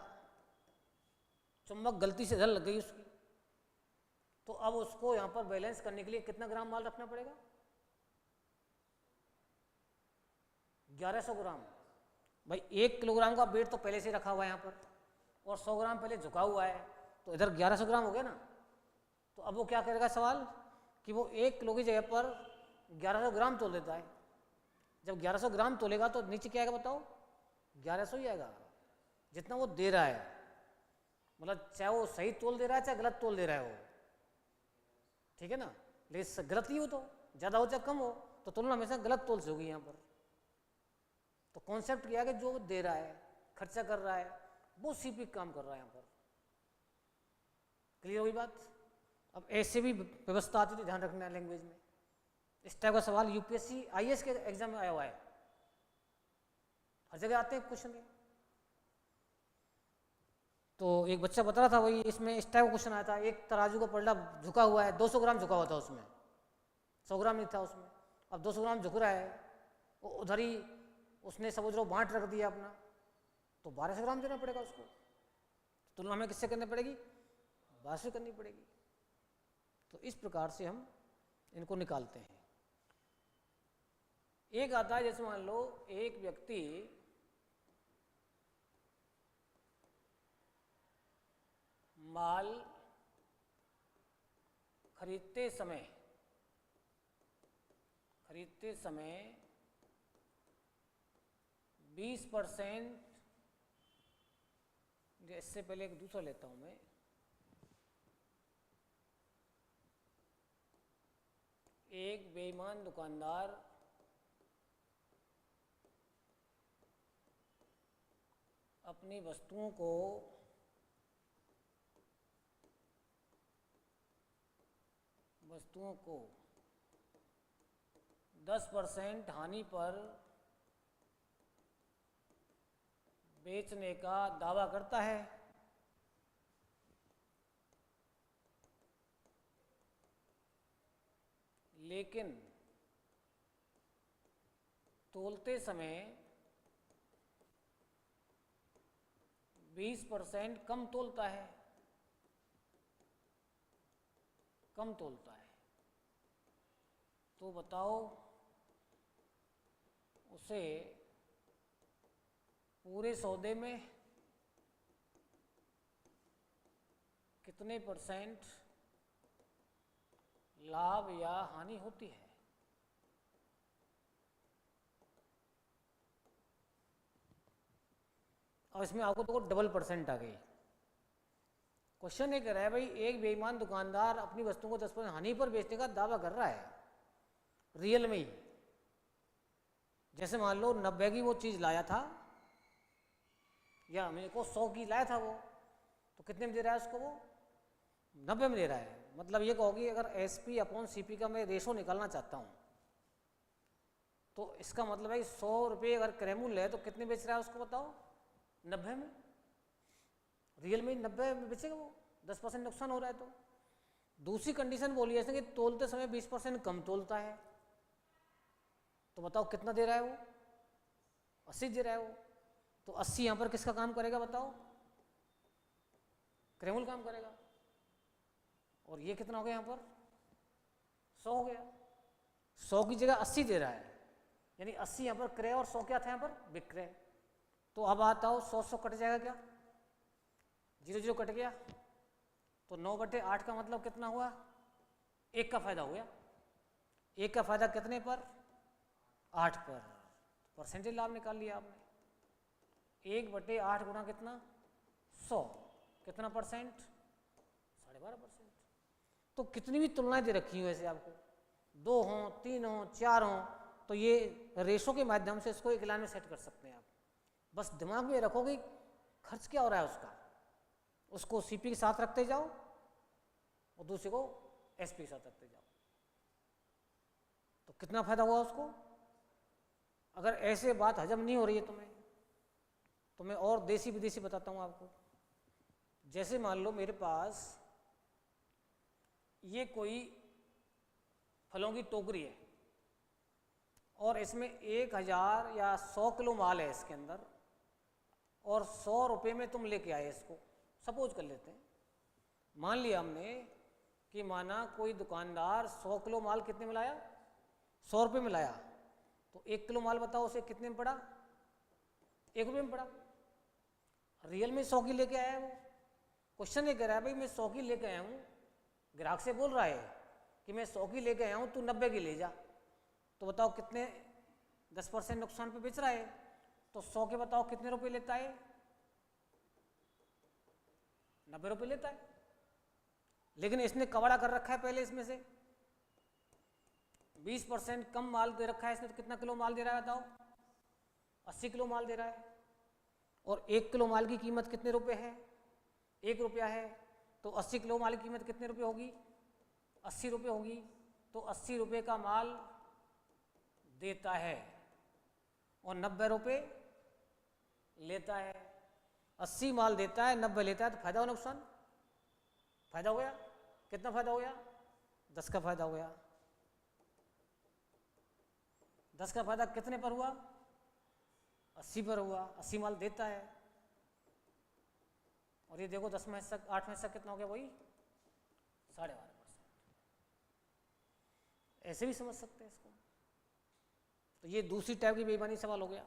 चम्मक गलती से इधर लग गई उसकी, तो अब उसको यहां पर बैलेंस करने के लिए कितना ग्राम माल रखना पड़ेगा? 1100 ग्राम। भाई 1 किलोग्राम का वेट तो पहले से रखा हुआ है यहाँ पर और 100 ग्राम पहले झुका हुआ है, तो इधर 1100 ग्राम हो गया ना। तो अब वो क्या करेगा सवाल कि वो 1 किलो की जगह पर 1100 ग्राम तोल देता है। जब 1100 ग्राम तोलेगा तो नीचे क्या आएगा बताओ? 1100 ही आएगा, जितना वो दे रहा है। मतलब चाहे वो सही तोल दे रहा है चाहे गलत तोल दे रहा है वो, ठीक है ना। लेकिन गलत ही हो तो ज़्यादा हो चाहे कम हो, तो तुलना हमेशा गलत तोल से होगी यहाँ पर। तो कॉन्सेप्ट क्या है कि जो दे रहा है, खर्चा कर रहा है, वो सीपी काम कर रहा है यहाँ पर। क्लियर हुई बात? अब ऐसे भी व्यवस्था आती थी, ध्यान रखना है लैंग्वेज में। इस टाइप का सवाल यूपीएससी आईएएस के एग्जाम में आया हुआ है, हर जगह आते हैं क्वेश्चन। तो एक बच्चा बता रहा था वही इसमें इस टाइप का क्वेश्चन आया था, एक तराजू का पल्ला झुका हुआ है, 200 ग्राम झुका हुआ था उसमें, 100 ग्राम नहीं था उसमें। अब 200 ग्राम झुक रहा है, वो उधर ही उसने समझ लो बांट रख दिया अपना, तो 1200 ग्राम देना पड़ेगा उसको। तुलना हमें किससे करनी पड़ेगी? 12 से करनी पड़ेगी। तो इस प्रकार से हम इनको निकालते हैं। एक आता है जैसे मान लो एक व्यक्ति माल खरीदते समय 20%, इससे पहले एक दूसरा लेता हूं मैं, एक बेईमान दुकानदार अपनी वस्तुओं को 10% हानि पर बेचने का दावा करता है। लेकिन तोलते समय 20% कम तोलता है, तो बताओ उसे पूरे सौदे में कितने परसेंट लाभ या हानि होती है। और इसमें आपको तो डबल परसेंट आ गई। क्वेश्चन ये कह रहा है भाई, एक बेईमान दुकानदार अपनी वस्तुओं को 10% हानि पर बेचने का दावा कर रहा है रियल में ही। जैसे मान लो 90 की वो चीज़ लाया था, या मेरे को 100 की लाया था वो, तो कितने में दे रहा है उसको? वो 90 में दे रहा है। मतलब ये कहोगी अगर SP अपॉन CP का मैं रेशो निकालना चाहता हूँ, तो इसका मतलब है 100 रुपये अगर क्रय मूल्य है तो कितने बेच रहा है उसको बताओ? 90 में। रियल में 90 में बेचेगा वो, 10% नुकसान हो रहा है। तो दूसरी कंडीशन बोली ऐसे कि तोलते समय 20% कम तोलता है, तो बताओ कितना दे रहा है वो? 80 दे रहा है वो। तो 80 यहाँ पर किसका काम करेगा बताओ? क्रय मूल्य काम करेगा। और ये कितना हो गया यहाँ पर? 100 हो गया। 100 की जगह 80 दे रहा है, यानी 80 यहाँ पर क्रय और 100 क्या था यहाँ पर? विक्रय। तो अब आता हो 100 कट जाएगा क्या? 0 कट गया, तो 9/8 का मतलब कितना हुआ? 1 का फायदा हो गया। 1 का फायदा कितने पर? 8 पर। परसेंटेज लाभ निकाल लिया आपने। 1/8 गुना कितना? 100। कितना परसेंट? 12.5%। तो कितनी भी तुलनाएं दे रखी हुई ऐसे आपको, 2 हों, 3 हों, 4 हों, तो ये रेशो के माध्यम से इसको एक लाइन में सेट कर सकते हैं आप। बस दिमाग में रखो कि खर्च क्या हो रहा है उसका, उसको CP के साथ रखते जाओ और दूसरे को SP के साथ रखते जाओ, तो कितना फायदा हुआ उसको। अगर ऐसे बात हजम नहीं हो रही है तुम्हें, तो मैं और देसी विदेशी बताता हूँ आपको। जैसे मान लो मेरे पास ये कोई फलों की टोकरी है और इसमें 1000 या 100 किलो माल है इसके अंदर, और 100 रुपये में तुम लेके आए इसको। सपोज कर लेते हैं, मान लिया हमने कि माना कोई दुकानदार 100 किलो माल कितने में लाया? 100 रुपये में लाया। तो 1 किलो माल बताओ उसे कितने में पड़ा? 1 रुपये में पड़ा। रियल में 100 की लेके आया है वो। क्वेश्चन ये कह रहा है भाई मैं 100 की लेके आया हूँ, ग्राहक से बोल रहा है कि मैं 100 की लेके आया हूँ, तू 90 की ले जा। तो बताओ कितने 10% नुकसान पे बेच रहा है। तो 100 के बताओ कितने रुपए लेता है? 90 रुपये लेता है। लेकिन इसने कवड़ा कर रखा है पहले, इसमें से 20% कम माल दे रखा है इसने। तो कितना किलो माल दे रहा है बताओ? 80 किलो माल दे रहा है। और 1 किलो माल की कीमत कितने रुपए है? 1 रुपया है। तो 80 किलो माल की कीमत कितने रुपए होगी? 80 रुपये होगी। तो 80 रुपये का माल देता है और 90 रुपये लेता है। 80 माल देता है, 90 लेता है, तो फायदा हो नुकसान? फायदा हो गया। कितना फायदा हो गया? 10 का फायदा हो गया। 10 का फायदा कितने पर हुआ? 80 पर हुआ। 80 माल देता है, और ये देखो 10 में हिस्सा, 8 में हिस्सा कितना हो गया? वही 12.5%। ऐसे भी समझ सकते हैं इसको। तो ये दूसरी टाइप की बेईमानी सवाल हो गया।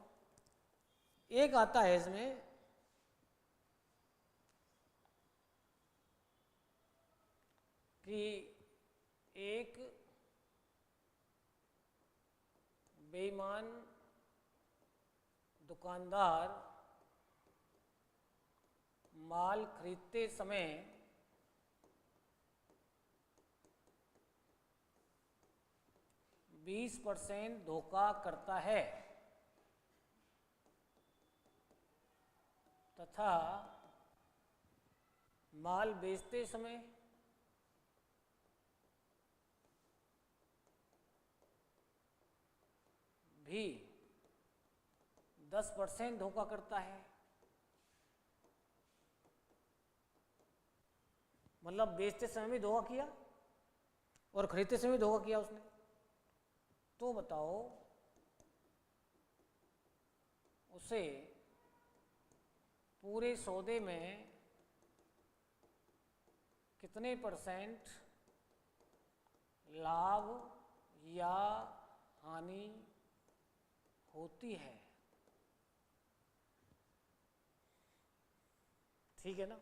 एक आता है इसमें कि एक बेईमान दुकानदार माल खरीदते समय %20 धोखा करता है तथा माल बेचते समय भी 10% धोखा करता है। मतलब बेचते समय भी धोखा किया और खरीदते समय भी धोखा किया उसने। तो बताओ उसे पूरे सौदे में कितने % लाभ या हानि होती है? ठीक है ना?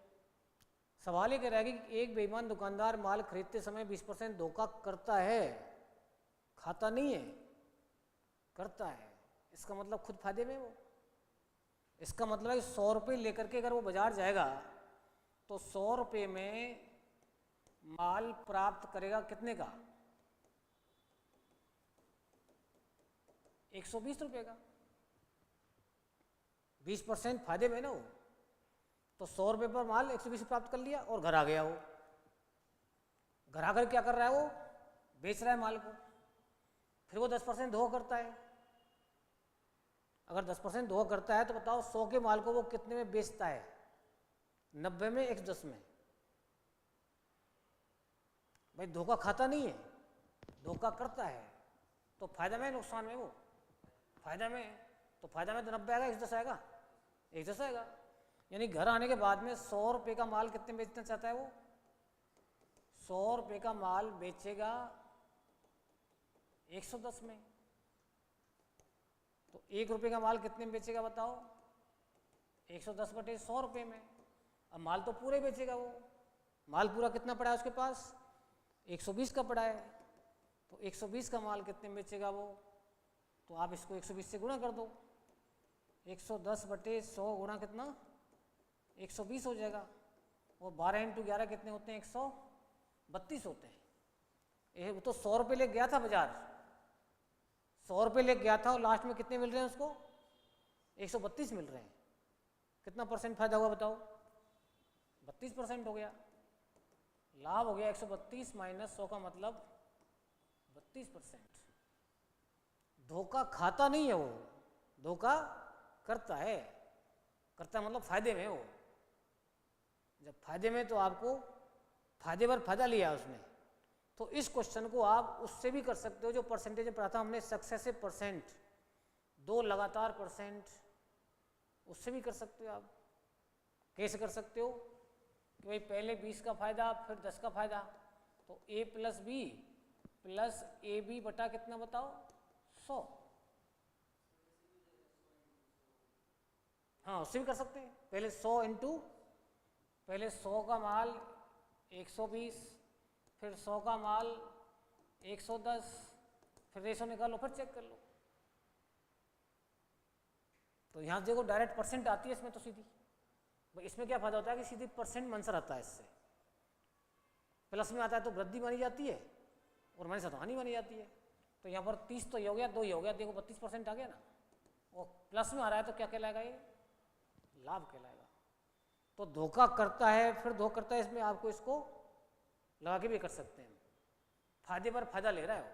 सवाल ये कह रहा है कि एक बेईमान दुकानदार माल खरीदते समय 20% धोखा करता है, खाता नहीं है, करता है। इसका मतलब खुद फायदे में वो। इसका मतलब है 100 रुपये लेकर के अगर वो बाजार जाएगा तो 100 रुपये में माल प्राप्त करेगा कितने का? 120 रुपये का। 20% फायदे में ना वो, तो 100 रुपये पर माल 120 प्राप्त कर लिया और घर आ गया। वो घर आकर क्या कर रहा है? वो बेच रहा है माल को। फिर वो 10% धोखा करता है। अगर 10% धोखा करता है तो बताओ 100 के माल को वो कितने में बेचता है? 90 में, 110 में। भाई धोखा खाता नहीं है, धोखा करता है। तो फायदा में नुकसान में? वो फायदा में। तो फायदा में तो 90 आएगा, 110 आएगा, 110 आएगा। यानी घर आने के बाद में 100 रुपये का माल कितने बेचना चाहता है वो? 100 रुपये का माल बेचेगा 110 में। तो 1 रुपये का माल कितने में बेचेगा बताओ? 110 बटे 100 रुपये में। अब माल तो पूरे बेचेगा वो। माल पूरा कितना पड़ा है उसके पास? 120 का पड़ा है। तो 120 का माल कितने में बेचेगा वो? तो आप इसको 120 से गुणा कर दो। 110 बटे 100 गुणा कितना? 120 हो जाएगा। और 12 × 11 कितने होते हैं? 132 होते हैं। वो तो 100 रुपये ले गया था बाजार, 100 रुपये ले गया था और लास्ट में कितने मिल रहे हैं उसको? 132 मिल रहे हैं। कितना परसेंट फायदा हुआ बताओ? 32% हो गया। लाभ हो गया 132 माइनस 100 का मतलब 32%। धोखा खाता नहीं है वो, धोखा करता है। करता मतलब फायदे में वो। जब फायदे में तो आपको फायदे पर फायदा लिया उसने। तो इस क्वेश्चन को आप उससे भी कर सकते हो जो परसेंटेज में पढ़ा था हमने, सक्सेसिव परसेंट, 2 लगातार परसेंट, उससे भी कर सकते हो आप। कैसे कर सकते हो? कि भाई पहले 20 का फायदा फिर 10 का फायदा, तो a + b प्लस AB बटा कितना बताओ? 100। हाँ उससे भी कर सकते हैं। पहले 100 इंटू, पहले 100 का माल 120, फिर 100 का माल 110, फिर रेशो निकालो, फिर चेक कर लो। तो यहाँ देखो डायरेक्ट परसेंट आती है इसमें तो सीधी। भाई इसमें क्या फायदा होता है कि सीधी परसेंट आंसर आता है। इससे प्लस में आता है तो वृद्धि मानी जाती है और माइनस तो हानि मानी जाती है। तो यहाँ पर 30 तो ये हो गया, 2 ये हो गया, देखो 32% आ गया ना। और प्लस में आ रहा है तो क्या कहलाएगा? ये लाभ कहलाएगा। तो धोखा करता है, फिर धोखा करता है, इसमें आपको इसको लगा के भी कर सकते हैं। फायदे पर फायदा ले रहा है वो।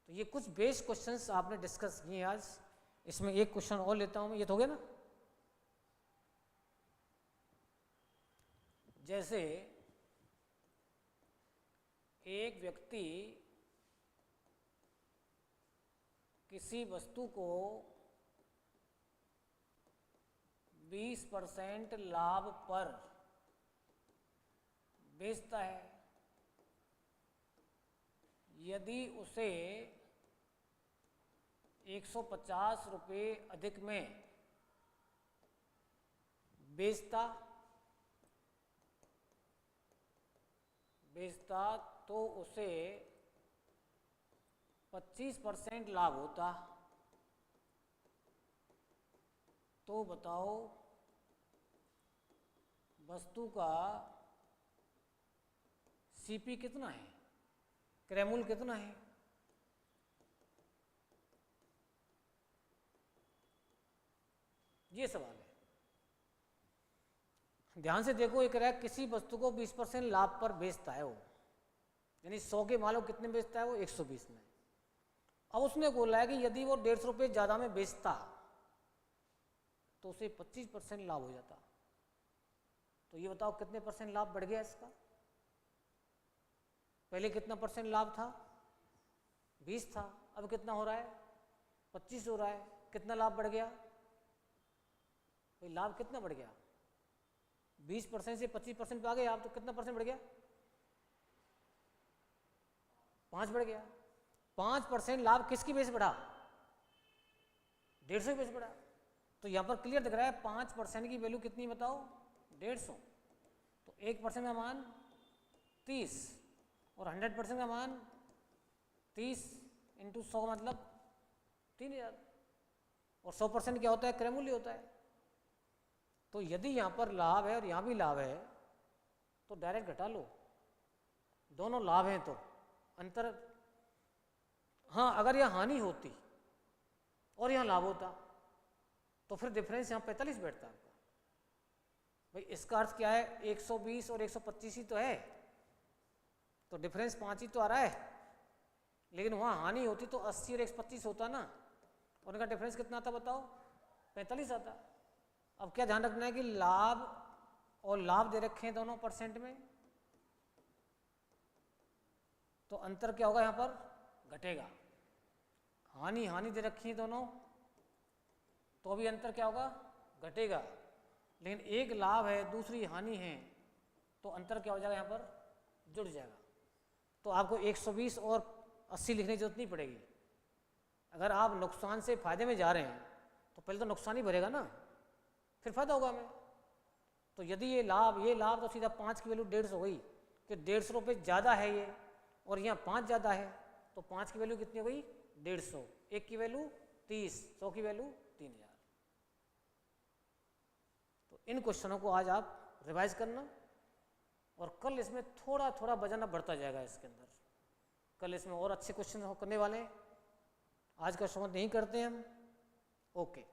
तो ये कुछ बेस क्वेश्चंस आपने डिस्कस किए आज। इसमें एक क्वेश्चन और लेता हूं मैं, ये तो हो गया ना। जैसे एक व्यक्ति किसी वस्तु को 20% लाभ पर बेचता है। यदि उसे 150 रुपये अधिक में बेचता तो उसे 25% लाभ होता। तो बताओ वस्तु का सीपी कितना है, क्रय मूल्य कितना है? ये सवाल है। ध्यान से देखो, एक रहा किसी वस्तु को 20% लाभ पर बेचता है वो, यानी 100 के माल को कितने बेचता है वो? 120 में। अब उसने बोला है कि यदि वो 150 रुपये ज़्यादा में बेचता तो उसे 25% लाभ हो जाता। तो ये बताओ कितने परसेंट लाभ बढ़ गया इसका? पहले कितना परसेंट लाभ था? 20 था। अब कितना हो रहा है? 25 हो रहा है। कितना लाभ बढ़ गया भाई? लाभ कितना बढ़ गया? 20% से 25% पे आ गए आप, तो कितना परसेंट बढ़ गया? 5 बढ़ गया। 5% लाभ किसकी बेस बढ़ा? 150 की बेस बढ़ा। तो यहाँ पर क्लियर दिख रहा है 5% की वैल्यू कितनी बताओ? 150, तो 1% का मान 30 और 100% का मान 30 इंटू 100 मतलब 3000, और 100% क्या होता है, क्रय मूल्य होता है। तो यदि यहाँ पर लाभ है और यहाँ भी लाभ है तो डायरेक्ट घटा लो, दोनों लाभ हैं तो अंतर। हाँ, अगर यहाँ हानि होती और यहाँ लाभ होता तो फिर डिफरेंस यहाँ 45 बैठता आपका। भाई इसका अर्थ क्या है, 120 और 125 ही तो है, तो डिफरेंस 5 ही तो आ रहा है। लेकिन वहाँ हानि होती तो 80 और 125 होता ना, और उनका डिफरेंस कितना आता बताओ, 45 आता। अब क्या ध्यान रखना है कि लाभ और लाभ दे रखे हैं दोनों परसेंट में, तो अंतर क्या होगा, यहाँ पर घटेगा। हानि हानि दे रखी है दोनों, तो भी अंतर क्या होगा, घटेगा। लेकिन एक लाभ है दूसरी हानि है, तो अंतर क्या हो जाएगा, यहाँ पर जुड़ जाएगा। तो आपको 120 और 80 लिखने की जरूरत नहीं पड़ेगी। अगर आप नुकसान से फायदे में जा रहे हैं तो पहले तो नुकसान ही भरेगा ना, फिर फायदा होगा हमें। तो यदि ये लाभ तो सीधा 5 की वैल्यू 150 हो गई कि 150 रुपये ज़्यादा है ये, और यहाँ 5 ज़्यादा है, तो 5 की वैल्यू कितनी हो गई, 150, 1 की वैल्यू 30, 100 की वैल्यू 3000। तो इन क्वेश्चनों को आज आप रिवाइज करना, और कल इसमें थोड़ा थोड़ा वजन अब बढ़ता जाएगा इसके अंदर। कल इसमें और अच्छे क्वेश्चन करने वाले हैं। आज का शुरू नहीं करते हैं हम। ओके।